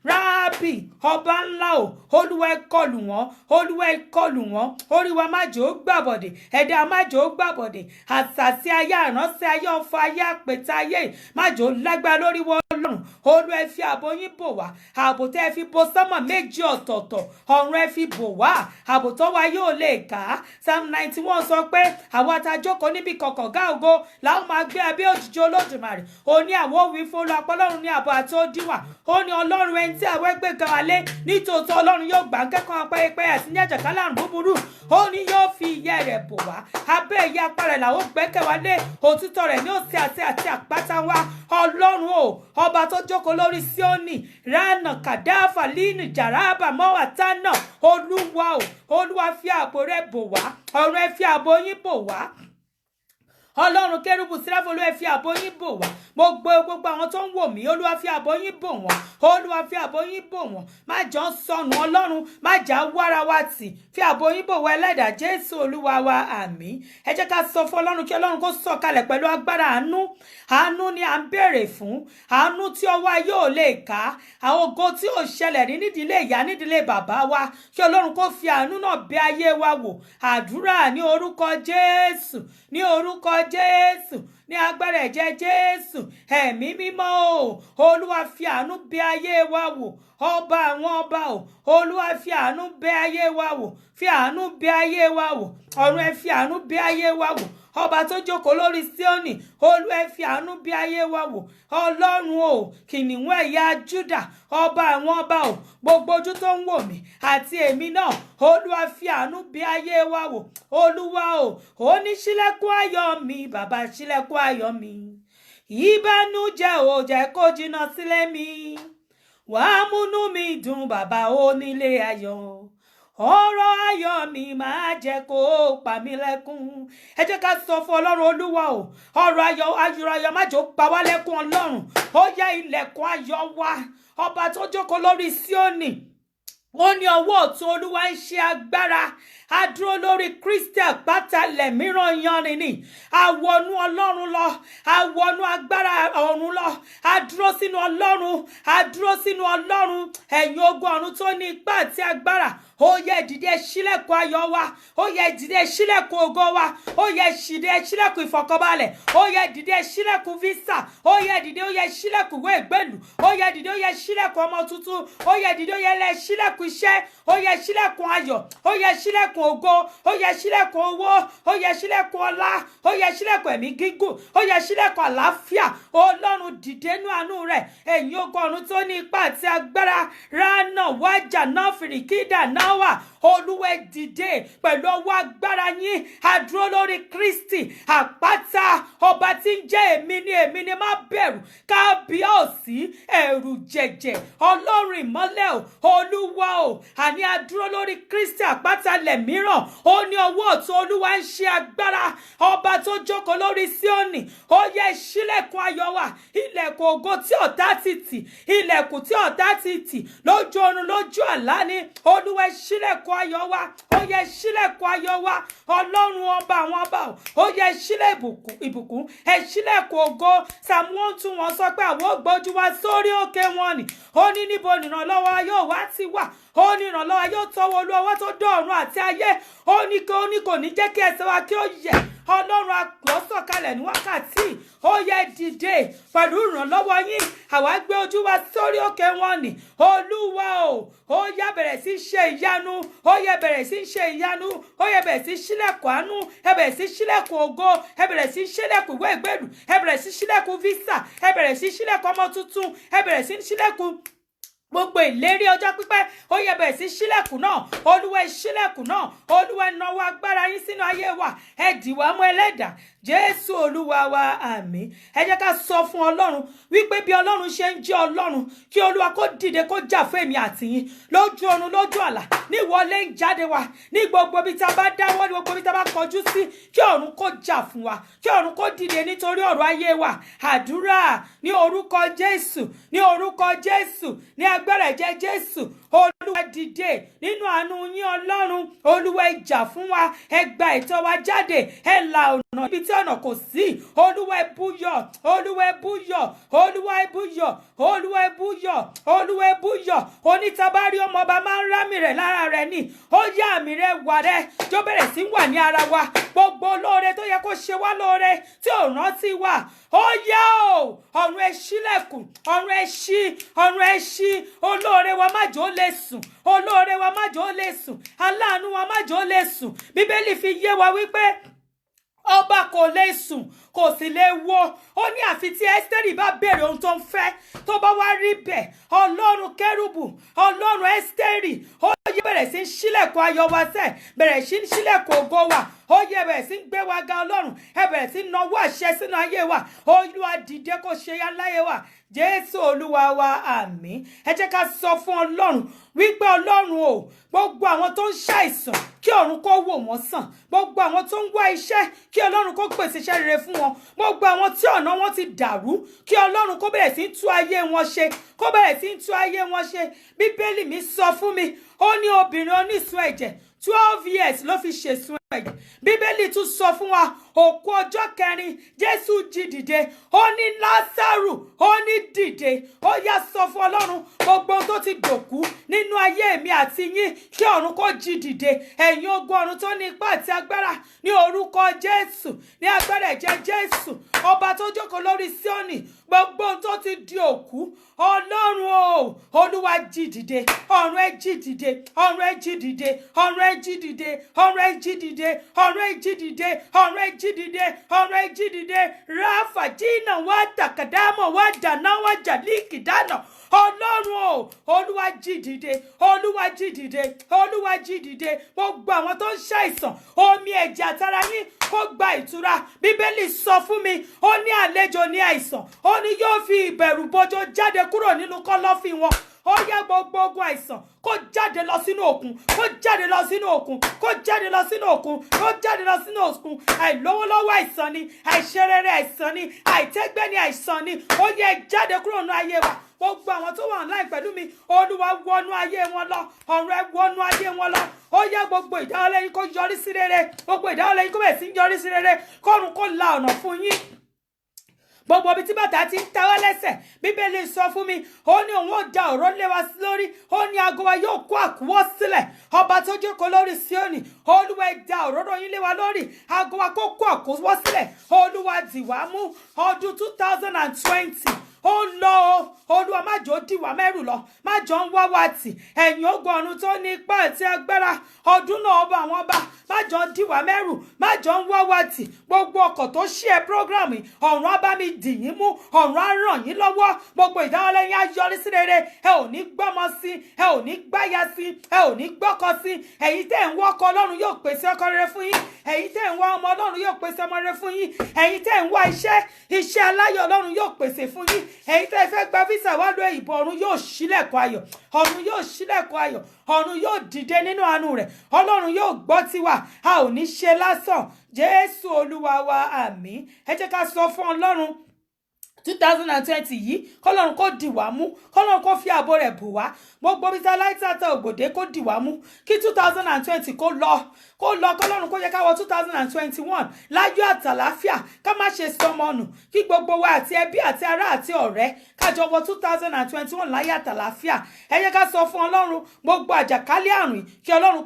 rábì ọba ńlá o olúwa kọlù wọn olúwa kọlù wọn orí wa má jò ó gbàbọ̀dè ẹ̀dá má jò ó gbàbọ̀dè àṣàṣì ayé àránṣẹ́ ayé ọ̀fọ̀ ayé àpètà ayé má jò ó lágbára lórí wọn ọlọ́run olúwa fi ààbò yín bò wá ààbò tẹ́ ẹ fi bo sánmọ̀ méjì ọ̀tọ̀ọ̀tọ̀ ọ̀run ẹ fi bò wá ààbò tó wá yóò lè kà á. Psalm 91 sọ pé àwọn atajókòó níbi kọ̀kọ̀gá ògo làwọn máa gbé abẹ́ òjìji olódùmarè ó ní àwọn òwì fọlọ apọlọ́run ní ààbò àti òdiwọ̀n ó ní ọlọ́run ẹni tí àwọn ẹgbẹ́ gan alẹ́ nítòótọ́ ọlọ́run yóò gbà ń kẹ́kọ̀ọ́ pẹ́ẹ́pẹ́ àti ní àjàkálẹ̀ àrùn búburú ó ní yóò fi ìyẹ́ rẹ̀ bò wá abẹ́ ìyá apá rẹ̀ làwọn gbẹ́kẹ̀ wá lé òtítọ́ rẹ̀ ní òsì àti àpáta wa ọlọ́run o ọba ọba tó jókòó lórí Síónì ránà kàdáfà línú jàrábà mọ́wàtánà olúwa o olúwa fi ààbò rẹ̀ bò wá ọ̀run ẹ fi ààbò yín bò wá ọlọ́run kérúbù síráfù olúwa fi ààbò yín bò wá gbogbo àwọn tó ń wò mí olúwa fi ààbò yín bò wọ́n olúwa fi ààbò yín bò wọ́n má jọ ń sọnù ọlọ́run má jà wára wa tì fi ààbò yín bò wá ẹlẹ́dàá jésù olúwa wa àmín. ẹ jẹ́ ká sọ fún ọlọ́run kí ọlọ́run kó sọ̀kalẹ̀ pẹ̀lú agbára àánú ni à ń béèrè fún àánú tí ọwọ́ ayé ò lè ká àwọn ògo tí ò ṣẹlẹ̀ ní nídìílé ìyá nídìílé bàbá wa kí ọlọ́run kó fi àánú náà bẹ̀ ayé wa wò àdúrà ní orúkọ jésù ní orúkọ jésù ní agbára ẹ̀jẹ̀ jésù ẹ̀mí mímọ́ o olúwa fi àánú bẹ̀ ayé wa wò ọba àwọn ọba o olúwa fi àánú bẹ̀ ayé wa wò fi àánú bẹ̀ ayé wa wò ọ̀run ẹ fi àánú bẹ̀ ayé wa wò ọba tó jókòó lórí Síónì olú ẹ fi àánú bẹ̀ ayé wa wò ọlọ́run o kìnìún ẹ̀yà Júdà ọba àwọn ọba o gbogbo ojú tó ń wò mí àti èmi náà olúwa fi àánú bẹ̀ ayé wa wò olúwa o ó ní ṣílẹ̀kùn ayọ̀ mi bàbá ṣílẹ̀kùn ayọ̀ mi ìbànújẹ́ ò jẹ́ kó jìnnà sílé mi wàá múnú mi dùn bàbá onílé ayọ̀ ọ̀rọ̀ ayọ̀ mi máa jẹ́ kó pa mí lẹ́kún. ẹ jẹ́ ká sọ fún ọlọ́run olúwa o ọ̀rọ̀ ayọ̀ má jò pa wá lẹ́kún ọlọ́run ó yá ilẹ̀kùn ayọ̀ wa ọba tó jókòó lórí Síónì ó ní ọwọ́ ọ̀tún olúwa ń ṣe agbára a dúró lórí Kristi àpáta lẹ̀míràn yanrìn ni a wọnú ọlọ́run lọ a wọnú agbára ọ̀run lọ a dúró sínú ọlọ́run a dúró sínú ọlọ́run ẹ̀yin ogun ọ̀run tó ní ipá àti agbára ó yẹ dìde ṣílẹ̀kùn ayọ̀ wa ó yẹ dìde ṣílẹ̀kùn ògo wa ó yẹ dìde ṣílẹ̀kùn ìfọ̀kànbalẹ̀ ó yẹ dìde ṣílẹ̀kùn visa ó yẹ dìde ó yẹ ṣílẹ̀kùn ìwé ìgbélù ó yẹ dìde ó yẹ ṣílẹ̀kùn ọmọ tuntun ó yẹ dìde ó yẹ lẹ ṣílẹ̀kùn iṣẹ́ ó yẹ ṣílẹ̀kùn ayọ̀ ó yẹ ṣílẹ̀kùn ògo ó yẹ ṣílẹ̀kùn owó ó yẹ ṣílẹ̀kùn ọlá ó yẹ ṣílẹ̀kùn ẹ̀mí gígùn ó yẹ ṣílẹ̀kùn àlàáfíà ọlọ́run dìde nú àánú rẹ̀ ẹ̀yin ogun ọ̀run tó ní ipá àti agbára ránà wájà náà fìrìkídà náà wà olúwa dìde pẹ̀lú ọwọ́ agbára yín àdúró lórí Kristi àpáta ọba tí ń jẹ́ èmi ni má bẹ̀rù kábíyèsí ẹ̀rù jẹ̀jẹ̀ ọlọ́run ìmọ́lẹ̀ o olúwa o àní àdúró lórí Kristi àpáta lẹ̀míràn ó ní ọwọ́ ọ̀tún olúwa ń ṣe agbára ọba tó jókòó lórí Síónì ó yẹ ṣílẹ̀kùn ayọ̀ wa ilẹ̀kùn ògo tí ọ̀tá ti tì ilẹ̀kùn tí ọ̀tá ti tì lójú oorun lójú àlá ni olúwa ṣílẹ̀kùn ayọ̀ wa ó yẹ ṣílẹ̀kùn ayọ̀ wa ọlọ́run ọba àwọn ọba ó yẹ ṣílẹ̀ ìbùkún ẹ ṣílẹ̀kùn ògo Psalm 121 sọ pé àwọn ògbójú wa sórí òkè wọn ni ó ní níbo nìrànlọ́wọ́ yóò wá ti wà ó ní ìrànlọ́wọ́ yóò tọwọ́ olúwa tó dọ̀run àti ayé ó ní kò ní jẹ́ kí ẹsẹ̀ wa kí ó yẹ̀ ọlọ́run àpò sọ̀kalẹ̀ ní wákàtí ó yẹ dìde pẹ̀lú ìrànlọ́wọ́ yín àwa gbé ojú wa sórí òkè wọn ni olúwa o ó yá bẹ̀rẹ̀ sí ṣe ìyanu ó yẹ bẹ̀rẹ̀ sí ṣe ìyanu ó yẹ bẹ̀rẹ̀ sí ṣílẹ̀kùn àánú ẹ bẹ̀rẹ̀ sí ṣílẹ̀kùn ògo ẹ bẹ̀rẹ̀ sí ṣílẹ̀kùn ìwé ìgbélù ẹ bẹ̀rẹ̀ sí ṣílẹ̀kùn visa ẹ bẹ̀rẹ̀ sí ṣílẹ̀kùn ọmọ tuntun ẹ bẹ̀rẹ̀ sí ṣílẹ̀kùn gbogbo ìlérí ọjọ́ pípẹ́ ó yẹ bẹ̀rẹ̀ sí ṣílẹ̀kùn náà olúwa ṣílẹ̀kùn náà olúwa náwó agbára yín sínú ayé wa ẹ dìwà mọ́ ẹlẹ́dàá jésù olúwa wa àmín. ẹ jẹ́ ká sọ fún ọlọ́run wípé bí ọlọ́run ṣe ń jẹ́ ọlọ́run kí olúwa kó dìde kó jà fún èmi àti yín lójú ọ̀run lójú àlà ní ìwọlé ń jáde wa ní gbogbo ibi tá a bá dáwọ́ ní gbogbo ibi tá a bá kọjú sí kí ọ̀run kó jà fún wa kí ọ̀run kó dìde nítorí ọ̀rọ̀ ayé wa àdúrà ní orúkọ jésù ní orúkọ jésù ní agbára ẹ̀jẹ̀ jésù olúwa dìde nínú àánú yín ọlọ́run olúwa jà fún wa ẹ gba ẹ̀tọ́ wa jáde ẹ la ọ̀nà ibi tí ọ̀nà kò sí olúwa ẹ búyọ̀ olúwa ẹ búyọ̀ olúwa ẹ búyọ̀ olúwa ẹ búyọ̀ olúwa ẹ búyọ̀ onítàbárí ọmọ ọba máa ń rámì rẹ̀ lára rẹ̀ ni ó yá àmì rẹ̀ wà rẹ̀ tó bẹ̀rẹ̀ sí wà ní ara wa gbogbo olóore tó yẹ kó ṣe wá lóore tí ò rántí wa ó yá o ọ̀run ẹ ṣílẹ̀kùn ọ̀run ẹ ṣí ọ̀run ẹ ṣí olóore wa má jò lè sùn olóore wa má jò lè sùn aláàánú wa má jò lè sùn bíbélì fi yé wa wípé ọba kò lè sùn kò sì lè wo ó ní àfi tí Ẹ́sítérì bá béèrè ohun tó ń fẹ́ tó bá wá rí bẹ́ẹ̀ ọlọ́run kérúbù ọlọ́run Ẹ́sítérì ó yẹ bẹ̀rẹ̀ sí ṣílẹ̀kùn ayọ̀ wa sẹ́ bẹ̀rẹ̀ sí ṣílẹ̀kùn ògo wa ó yẹ bẹ̀rẹ̀ sí gbé wa ga Ọlọ́run ẹ bẹ̀rẹ̀ sí nawọ́ àṣẹ sínú ayé wa Olúwa dìde kó ṣe yá láyé wa Jésù Olúwa wa àmín ẹ jẹ́ ká sọ fún Ọlọ́run wípé Ọlọ́run o gbogbo àwọn tó ń ṣàìsàn kí ọ̀run kó wò wọ́n sàn gbogbo àwọn tó ń wá iṣẹ́ kí Ọlọ́run kó pèsè iṣẹ́ rere fún wọn gbogbo àwọn tí ọ̀nà wọn ti dàrú kí Ọlọ́run kó bẹ̀rẹ̀ sí tú ayé wọn ṣe kó bẹ̀rẹ̀ sí tú ayé wọn ṣe Bíbélì mi sọ fún mi ó ní obìnrin onísun ẹ̀jẹ̀ 12 years ló fi ṣèsun ẹ̀jẹ̀ Bíbélì tún sọ fún wa òkú ọjọ́ kẹrin Jésù jí dìde ó ní Lásárù ó ní dìde ó yá sọ fún Ọlọ́run gbogbo tó ti dòkú nínú ayé mi àti yín kí ọ̀run kó jí dìde ẹ̀yin ogun ọ̀run tó ní ipá àti agbára ní orúkọ Jésù ní agbára ẹ̀jẹ̀ Jésù ọba tó jókòó lórí Síónì gbogbo tó ti di òkú Ọlọ́run o Olúwa jí dìde ọ̀run ẹ jí dìde ọ̀run ẹ jí dìde ọ̀run ẹ jí dìde ọ̀run ẹ jí dìde ọ̀run ẹ jí dìde ọ̀run ẹ jí dìde ọ̀run ẹ jí dìde ráfà jìnnà wá dàkàdámọ̀ wá dáná wá jàlíkì dáná Ọlọ́run o Olúwa jí dìde Olúwa jí dìde Olúwa jí dìde gbogbo àwọn tó ń ṣàìsàn omi ẹ̀jẹ̀ àtara yín kó gba ìtura Bíbélì sọ fún mi ó ní àlejò ní àìsàn ó ní yóò fi ìbẹ̀rù bojo jáde kúrò nínú kọ́lọ́fín wọn ó yẹ gbogbo ogun àìsàn kó jáde lọ sínú òkun kó jáde lọ sínú òkun kó jáde lọ sínú òkun kó jáde lọ sínú òkun àìlówólọ́wọ́ àìsàn ni àìṣerere àìsàn ni àìtẹ́gbẹ́ ni àìsàn ni ó yẹ jáde kúrò nínú ayé wa gbogbo àwọn tó wà online pẹ̀lú mi Olúwa wọnú ayé wọn lọ ọ̀run ẹ wọnú ayé wọn lọ ó yẹ gbogbo ìdáwọ́lé yín kó yọrí sí rere gbogbo ìdáwọ́lé yín kó bẹ̀rẹ̀ sí yọrí sí rere kọ́run kó la ọ̀nà fún yín gbogbo ibi tí bàtà ti ń ta wá lẹ́sẹ̀ Bíbélì sọ fún mi ó ní òun ó da ọ̀rọ̀ lé wa lórí ó ní aago wa yóò kó àkúwọ́ sílẹ̀ ọba tó jókòó lórí Síónì Olúwa ẹ da òróró yín lé wa lórí aago wa kó àkúwọ́ sílẹ̀ Olúwa dì wá mú ọdún 2020 ó lọ Olúwa má jò dì wá mẹ́rù lọ má jọ ń wá wá tì ẹ̀yin ogun ọ̀run tó ní ipá àti agbára ọdún náà ọba àwọn ọba má jọ dì wá mẹ́rù má jọ ń wá wá tì gbogbo ọkọ̀ tó ṣí ẹ program yìí ọ̀run á bá mi dì yín mú ọ̀run á ràn yín lọ́wọ́ gbogbo ìdáwọ́lé yín á yọrí sí rere ẹ ò ní gbọ́mọ sí ẹ ò ní gbáya sí ẹ ò ní gbọ́kọ sí ẹ̀yin tẹ́ ń wá ọkọ Ọlọ́run yóò pèsè ọkọ rere fún yín ẹ̀yin tẹ́ ń wá ọmọ Ọlọ́run yóò pèsè ọmọ rere fún yín ẹ̀yin tẹ́ ń wá iṣẹ́ aláyọ̀ Ọlọ́run yóò pèsè fún yín ẹ̀yin tẹ́ fẹ́ gba visa wá lọ ìbò ọ̀run yóò ṣílẹ̀kùn ayọ̀ ọ̀run yóò ṣílẹ̀kùn ayọ̀ ọ̀run yóò dìde nínú àánú rẹ̀ Ọlọ́run yóò gbọ́ tiwa a ò ní ṣe lásán Jésù Olúwa wa àmín ẹ jẹ́ ká sọ fún Ọlọ́run 2020 yìí kọ́lọ́run kó dì wá mú kọ́lọ́run kó fi ààbò rẹ̀ bù wá gbogbo bí sáláìtàtà ògbòdé kó dì wá mú kí 2020 kó lọ kọ́lọ́run kó yẹ ká wọ 2021 láyọ̀ àtàláfíà ká má ṣe sọmọnù kí gbogbo wa àti ẹbí àti ará àti ọ̀rẹ́ kájọ wọ 2021 láyọ̀ àtàláfíà ẹ yẹ ká sọ fún Ọlọ́run gbogbo àjàkálẹ̀ àrùn kí Ọlọ́run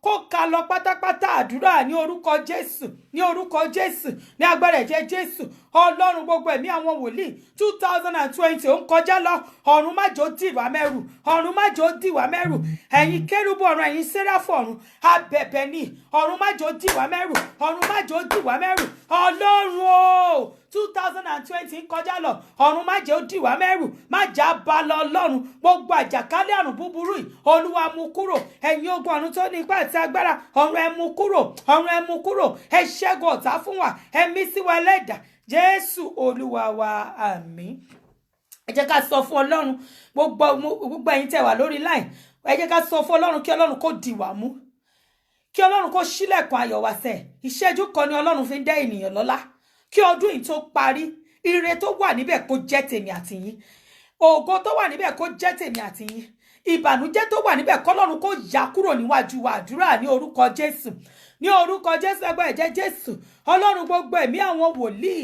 kó ká lọ pátápátá àdúrà ní orúkọ Jésù ní orúkọ Jésù ní agbára ẹ̀jẹ̀ Jésù Ọlọ́run gbogbo ẹ̀mí àwọn wòlíì 2020 ó ń kọjá lọ ọ̀run má jò dì wá mẹ́rù ọ̀run má jò dì wá mẹ́rù ẹ̀yin kérúbù ọ̀run ẹ̀yin séráfù ọ̀run abẹ̀bẹ̀ ni ọ̀run má jò dì wá mẹ́rù ọ̀run má jò dì wá mẹ́rù Ọlọ́run o 2020 ń kọjá lọ ọ̀run má jẹ́ ó dì wá mẹ́rù má jà bá lọ Ọlọ́run gbogbo àjàkálẹ̀ àrùn búburú yìí Olúwa mú kúrò ẹ̀yin ogun ọ̀run tó ní ipá àti agbára ọ̀run ẹ mú kúrò ọ̀run ẹ mú kúrò ẹ ṣẹ́gun ọ̀tá fún wa ẹ mí sí wa ẹlẹ́dàá Jésù Olúwa wa àmín ẹ jẹ́ ká sọ fún Ọlọ́run gbogbo ẹ̀yin tẹ́ wà lórí line ẹ jẹ́ ká sọ fún Ọlọ́run kí Ọlọ́run kó dì wá mú kí Ọlọ́run kó ṣílẹ̀kùn ayọ̀ wá sẹ́ ìṣẹ́jú kan ni Ọlọ́run fi ń dá ènìyàn lọ́lá kí ọdún yìí tó parí ire tó wà níbẹ̀ kó jẹ́ tèmi àti yín ògo tó wà níbẹ̀ kó jẹ́ tèmi àti yín ìbànújẹ́ tó wà níbẹ̀ kọ́lọ́run kó yà kúrò níwájú wa àdúrà ní orúkọ Jésù ní orúkọ Jésù ẹgbẹ́ ẹ̀jẹ̀ Jésù Ọlọ́run gbogbo ẹ̀mí àwọn wòlíì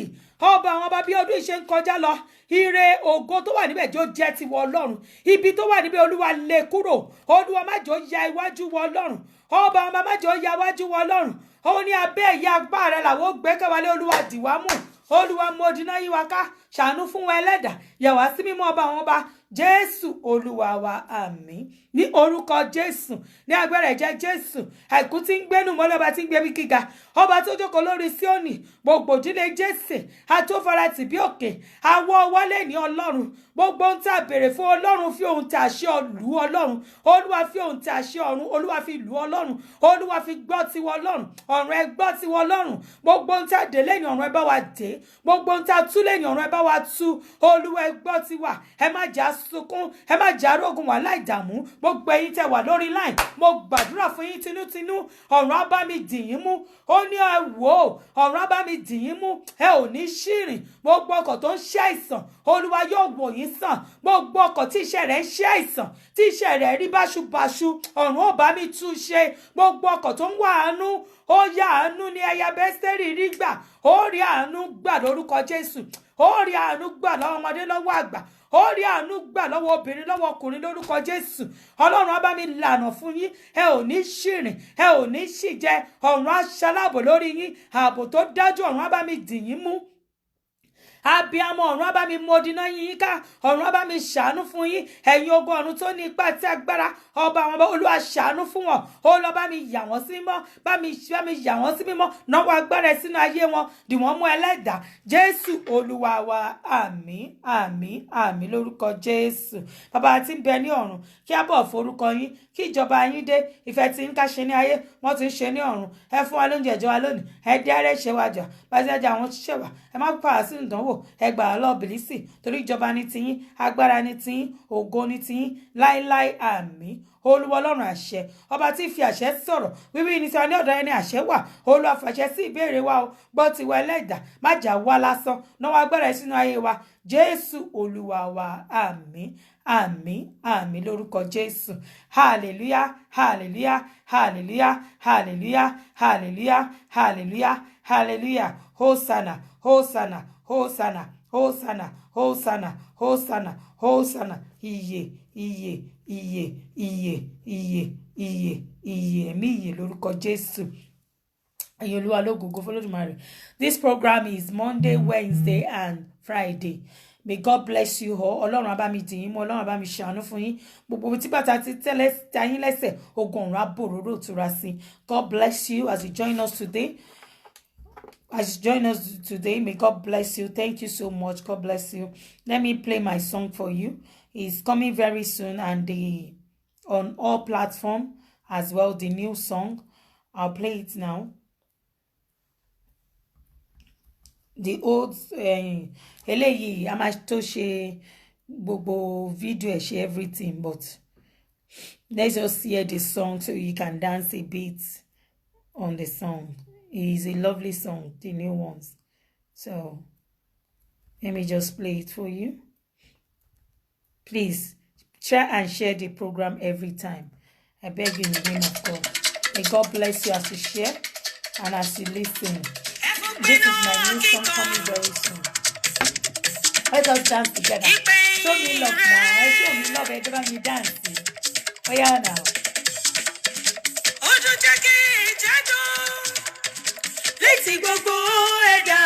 ọba àwọn ọba bí ọdún ìṣe ń kọjá lọ ire ògo tó wà níbẹ̀ jọ jẹ́ tiwọ Ọlọ́run ibi tó wà níbẹ̀ Olúwa lé kúrò Olúwa má jọ ya iwájú wọ Ọlọ́run ọba àwọn ọba má jọ ya iwájú wọ Ọlọ́run ó ní abẹ́ ìyá agbá rẹ̀ làwọn ó gbé kẹwàlé Olúwa dì wá mú Olúwa mọdínà yí wa ká ṣàánú fún wa ẹlẹ́dàá yà wá sí mímọ́ ọba àwọn ọba Jésù Olúwa wa àmín. Ní orúkọ Jésù, ní agbára ẹ̀jẹ̀ Jésù, àìkú tí ń gbénú mọ́lẹ̀ ọba tí ń gbé bí gíga, ọba tó jókòó lórí Síónì, gbogbo ìdílé Jésè, atófaratì bí òkè, àwọ̀ wọlé ní Ọlọ́run, gbogbo ohun tí a béèrè fún Ọlọ́run fi ohun tí a ṣe lù Ọlọ́run, Olúwa fi ohun tí a ṣe ọ̀run, Olúwa fi lù Ọlọ́run, Olúwa fi gbọ́ tiwọ Ọlọ́run, ọ̀run ẹ gbọ́ tiwọ Ọlọ́run, gbogbo ohun tí a dè lẹ́yìn ọ̀run ẹ bá wa dé, gbogbo ohun tí a tú lẹ́yìn ọ̀run ẹ bá wa tú, Olúwa ẹ gbọ́ tiwa, ẹ má jà sunkún, ẹ má jà rógun wà láì dààmú, gbogbo ẹ̀yin tẹ́ wà lórí line, mo gbàdúrà fún yín tinútinú, ọ̀run á bá mi dì yín mú, ó ní ẹ wò ó, ọ̀run á bá mi dì yín mú, ẹ ò ní ṣìrìn, gbogbo ọkọ̀ tó ń ṣe àìsàn, Olúwa yóò wò yín sàn, gbogbo ọkọ̀ tí iṣẹ́ rẹ̀ ń ṣe àìsàn, tí iṣẹ́ rẹ̀ rí báṣubàṣu, ọ̀run ó bá mi tú ṣe, gbogbo ọkọ̀ tó ń wá àánú, ó yá àánú ní ẹ̀yà Bẹ́sítérì rí gbà, ó rí àánú gbà lórúkọ Jésù, ó rí àánú gbà lọ́wọ́ ọmọdé lọ́wọ́ àgbà, ó rí àánú gbà lọ́wọ́ obìnrin lọ́wọ́ ọkùnrin lórúkọ Jésù. Ọlọ́run á bá mi lànà fún yín, ẹ ò ní ṣìrìn, ẹ ò ní ṣìjẹ, ọ̀run á ṣaláàbò lórí yín, ààbò tó dájú ọ̀run á bá mi dì yín mú. Abiyamọ ọ̀run á bá mi mọdínà yín ká, ọ̀run á bá mi ṣàánú fún yín, ẹ̀yin ogun ọ̀run tó ní ipá àti agbára, ọba àwọn Olúwa ṣàánú fún wọn, ó lọ bá mi yà wọ́n sí mímọ́, bá mi yà wọ́n sí mímọ́, náwó agbára ẹ sínú ayé wọn, dì wọ́n mú ẹlẹ́dàá, Jésù Olúwa wa, àmín àmín àmín lórúkọ Jésù. Bàbá tí ń bẹ ní ọ̀run, kí á bọ̀ forúkọ yín, kí ìjọba yín dé, ìfẹ́ tí ń ká ṣe ní ayé wọ́n ti ń ṣe ní ọ̀run, ẹ fún wa lóúnjẹ ìjọ wa lónìí, ẹ dẹ́rẹ́ ṣe wa jà, bá ti ẹja àwọn ṣiṣẹ́ wa, ẹ má pa á sínú ìdánwò, ẹ gbà á lọ bìlísì, torí ìjọba ní tiyín, agbára ní tiyín, ògo ní tiyín, láíláí àmín. Olúwa Ọlọ́run àṣẹ, ọba tí fi àṣẹ sọ̀rọ̀, wíwí ní sọ ní ọ̀dọ̀ ẹni àṣẹ wà, Olúwa fàṣẹ sí ìbéèrè wa o, gbọ́ tiwa ẹlẹ́dàá, má jà wá lásán, náwó agbára ẹ sínú ayé wa, Jésù Olúwa wa, àmín àmín àmín lórúkọ Jésù. Hallelujah hallelujah hallelujah hallelujah hallelujah hallelujah hallelujah, hosanna hosanna hosanna hosanna hosanna hosanna hosanna, iye iye iye iye iye iye iye, ẹ̀mí iye lórúkọ Jésù. Olúwa lógo f'Olódùmarè. This program is Monday, Wednesday and Friday. May God bless you all. Ọlọ́run á bá mi dì yín mú, Ọlọ́run á bá mi ṣàánú fún yín. Gbogbo tí bàtà ti tẹ́lẹ̀ tayín lẹ́sẹ̀, ogun ọ̀run á bòróró ìtura sí. God bless you as you join us today. May God bless you. Thank you so much. God bless you. Let me play my song for you. It's coming very soon, and on all platforms as well, the new song. I'll play it now. The old eléyìí a máa tó ṣe gbogbo video ẹ ṣe everything, but let's just hear the song so you can dance a bit on the song. It is a lovely song, the new ones. So let me just play it for you. Please try and share the program every time. I beg you in the name of God. May God bless you as you share and as you listen. This is my new song coming very soon. Let us dance together. Show me love now. Show me love. Everyone you dance. Oh yeah now. Let's gbogbo ẹ̀dá.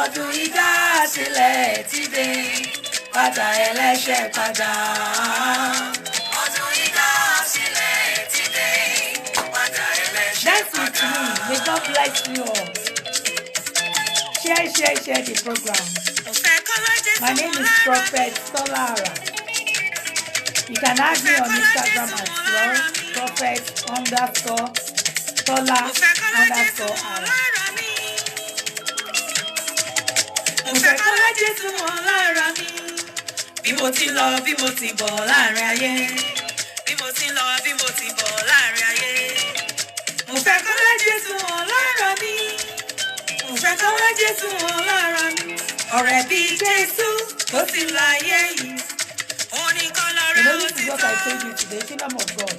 Ọdún ìdásílẹ̀ ti dé. Padà ẹlẹ́ṣẹ̀ padà. Ọdún ìdásílẹ̀ ti dé. Padà ẹlẹ́ṣẹ̀ padà. Dance with me. May God bless you all. Share the program. My name is Prophet Tolara. You can add me on Instagram as well. Prophet_Tola_Ara. Bí mo ti lọ, bí mo ti bọ̀ láàrin ayé. Bí mo ti lọ, bí mo ti bọ̀ láàrin ayé. Mo fẹ́ kọ́lá Jésù hàn lára mi. Mo fẹ́ kọ́lá Jésù hàn lára mi. Ọ̀rẹ́ bí Jésù tó ti láyé yìí. You know, this is what I told you today, kingdom of God.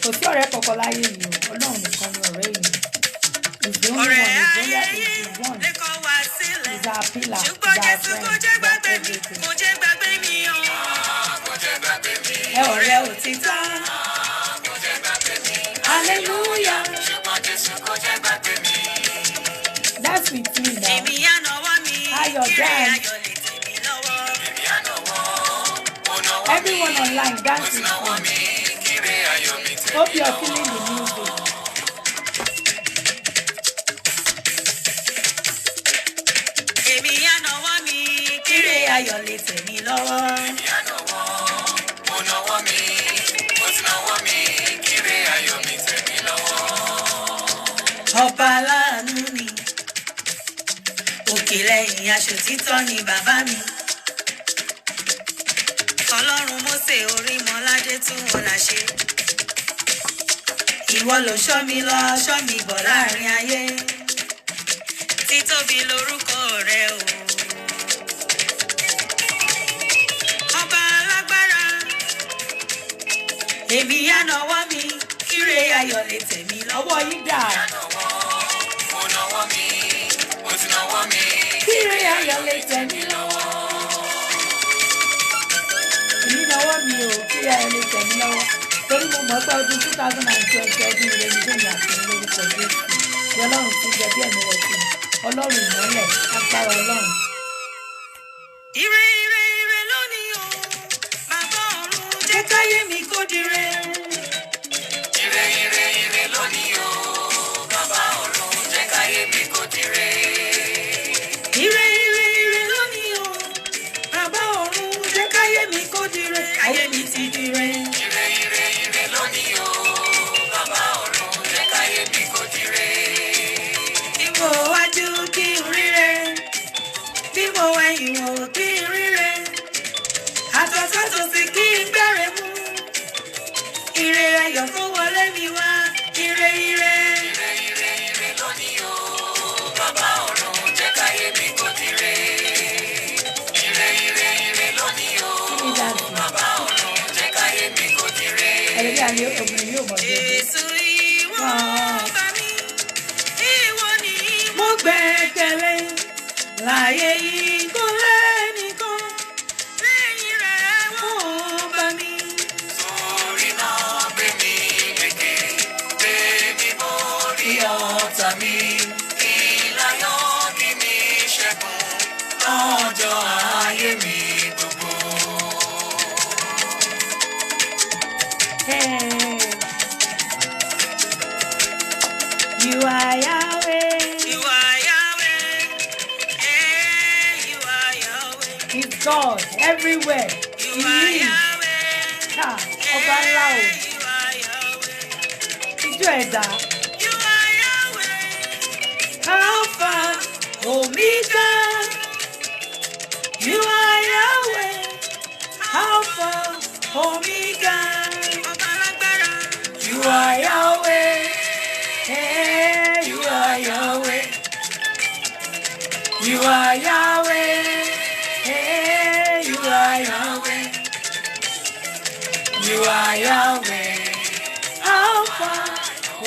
Kò sí ọ̀rẹ́ kankan láyé yìí o, Ọlọ́run nìkan ni ọ̀rẹ́ yìí. He's the only one, he's the one. He's our pillar, he's our friend, he's our everything. Ọ̀rẹ́ òtítọ́. Hallelujah. That's with me now. Ayọ̀ dance. dance is fun. Hope you're feeling the music. Èmi á nawọ́ mi kíre ayọ̀ lè tẹ̀ mí lọ́wọ́. Èmi á nawọ́, mo nawọ́ mi, mo ti nawọ́ mi kíre ayọ̀ mi tẹ̀ mí lọ́wọ́. Ọba aláàánú ni, òkè lẹ́yìn aṣòtítọ́ ni bàbá mi. Ọlọ́run Mósè Orímọládé tún wọn là ṣe. Ìwọ ló ṣọ́ mi lọ, ṣọ́ mi bọ̀ láàrin ayé. Títóbi lórúkọ rẹ o. Ọba alágbára, èmi á nawọ́ mi, kíre ayọ̀ lè tẹ̀ mí lọ́wọ́. Ọwọ́ yín dà. Mo nawọ́ mi, mo ti nawọ́ mi, Kíre ayọ̀ lè tẹ̀ mí lọ́wọ́. Èmi nawọ́ mi o, kíre ayọ̀ lè tẹ̀ mí lọ́wọ́. Torí mo mọ̀ pé ọdún 2020 ọdún ire ni fún ìyá àti lórúkọ Jésù. Bí Ọlọ́run ti jẹ bí ẹ̀mí rẹ̀ sí. Ọlọ́run ìmọ́lẹ̀, agbára Ọlọ́run. ire ire ire lónìí o, bàbá ọ̀run jẹ́ káyé mi kó dire. Ire ire ire lónìí o, bàbá ọ̀run jẹ́ káyé mi kó dire. Ire ire ire lónìí o, bàbá ọ̀run jẹ́ káyé mi kó dire. Ayé mi ti dire. Ire ire ire lónìí o, bàbá ọ̀run jẹ́ káyé mi kó dire. Bí mo wájú kí n ríre, bí mo wẹ̀yìn wò kí n ríre, àtọ̀sọ́tòsì kí n gbẹ̀rẹ̀ mú. Ire ayọ̀ kó wọlé mi wá, ire ire. Ire ire ire lónìí o, bàbá ọ̀run jẹ́ káyé mi kó dire. Ire ire ire lónìí o, bàbá ọ̀run jẹ́ káyé mi kó dire. Ẹ̀rí ayé obìnrin yóò mọ̀ jẹ́. Jésù ìwọ bá mi, ìwọ ni mo gbẹ́kẹ̀lé. Láyé yìí kò lẹ́nìkan, lẹ́yìn rẹ̀ wọ́n bá mi. Sórí náà gbé mi lékè, gbé mi borí ọ̀tá mi. Kí láyọ̀ kí mi ṣẹ́gun lọ́jọ́ ayé mi gbogbo. Hey. You are Yahweh. You are Yahweh, hey, you are Yahweh. He's God everywhere. You He are is. Yahweh, Ha, ọba ńlá o. hey, you are Yahweh. Ijó ẹ̀dá. You are Yahweh, Alpha, Omega. You are Yahweh. Alpha, Omega. ọba alágbára. You are Yahweh. Hey, you are Yahweh. You are Yahweh. Hey, you are Yahweh. You are Yahweh. Alpha,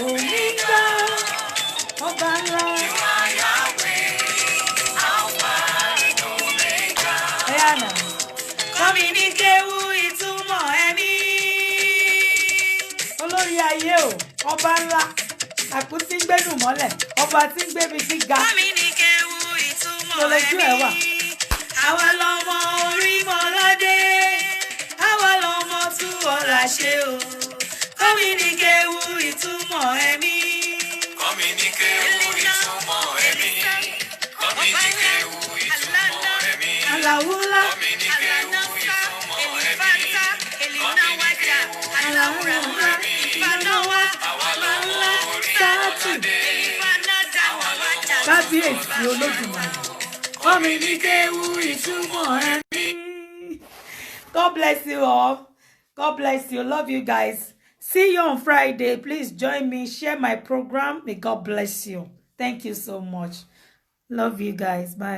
Omega. Ọba ńlá. Ẹ̀yà náà. Kọ́mi ní kéwú ìtumọ̀ ẹ̀mí. Olórí ayé o, ọba ńlá, àkútí ń gbénú mọ́lẹ̀, ọba tí ń gbébi gíga. Kọ́mi ní kéwú ìtumọ̀ Lójú ẹ̀ wà. ẹ̀mí. Àwa lọmọ Orímọládé, àwa lọmọ Túwọ̀lá ṣe o. Kọ́mi ní kéwú ìtumọ̀ ẹ̀mí. Kọ́mi ní kéwú ìtumọ̀ ẹ̀mí. Kọ́mi ní kéwú ìtumọ̀ ẹ̀mí. Àlàó ńlá, Kọ́mi ní kéwú ìtumọ̀ ẹ̀mí. àlàó ńlá, ìfànáwá, ọba ńlá, sáàtì, kábíyèsí olódùmarè. Kọ́mi ní kéwú ìtumọ̀ ẹ̀mí. God bless you all. God bless you. Love you guys. See you on Friday. Please join me. Share my program. May God bless you. Thank you so much. Love you guys. Bye.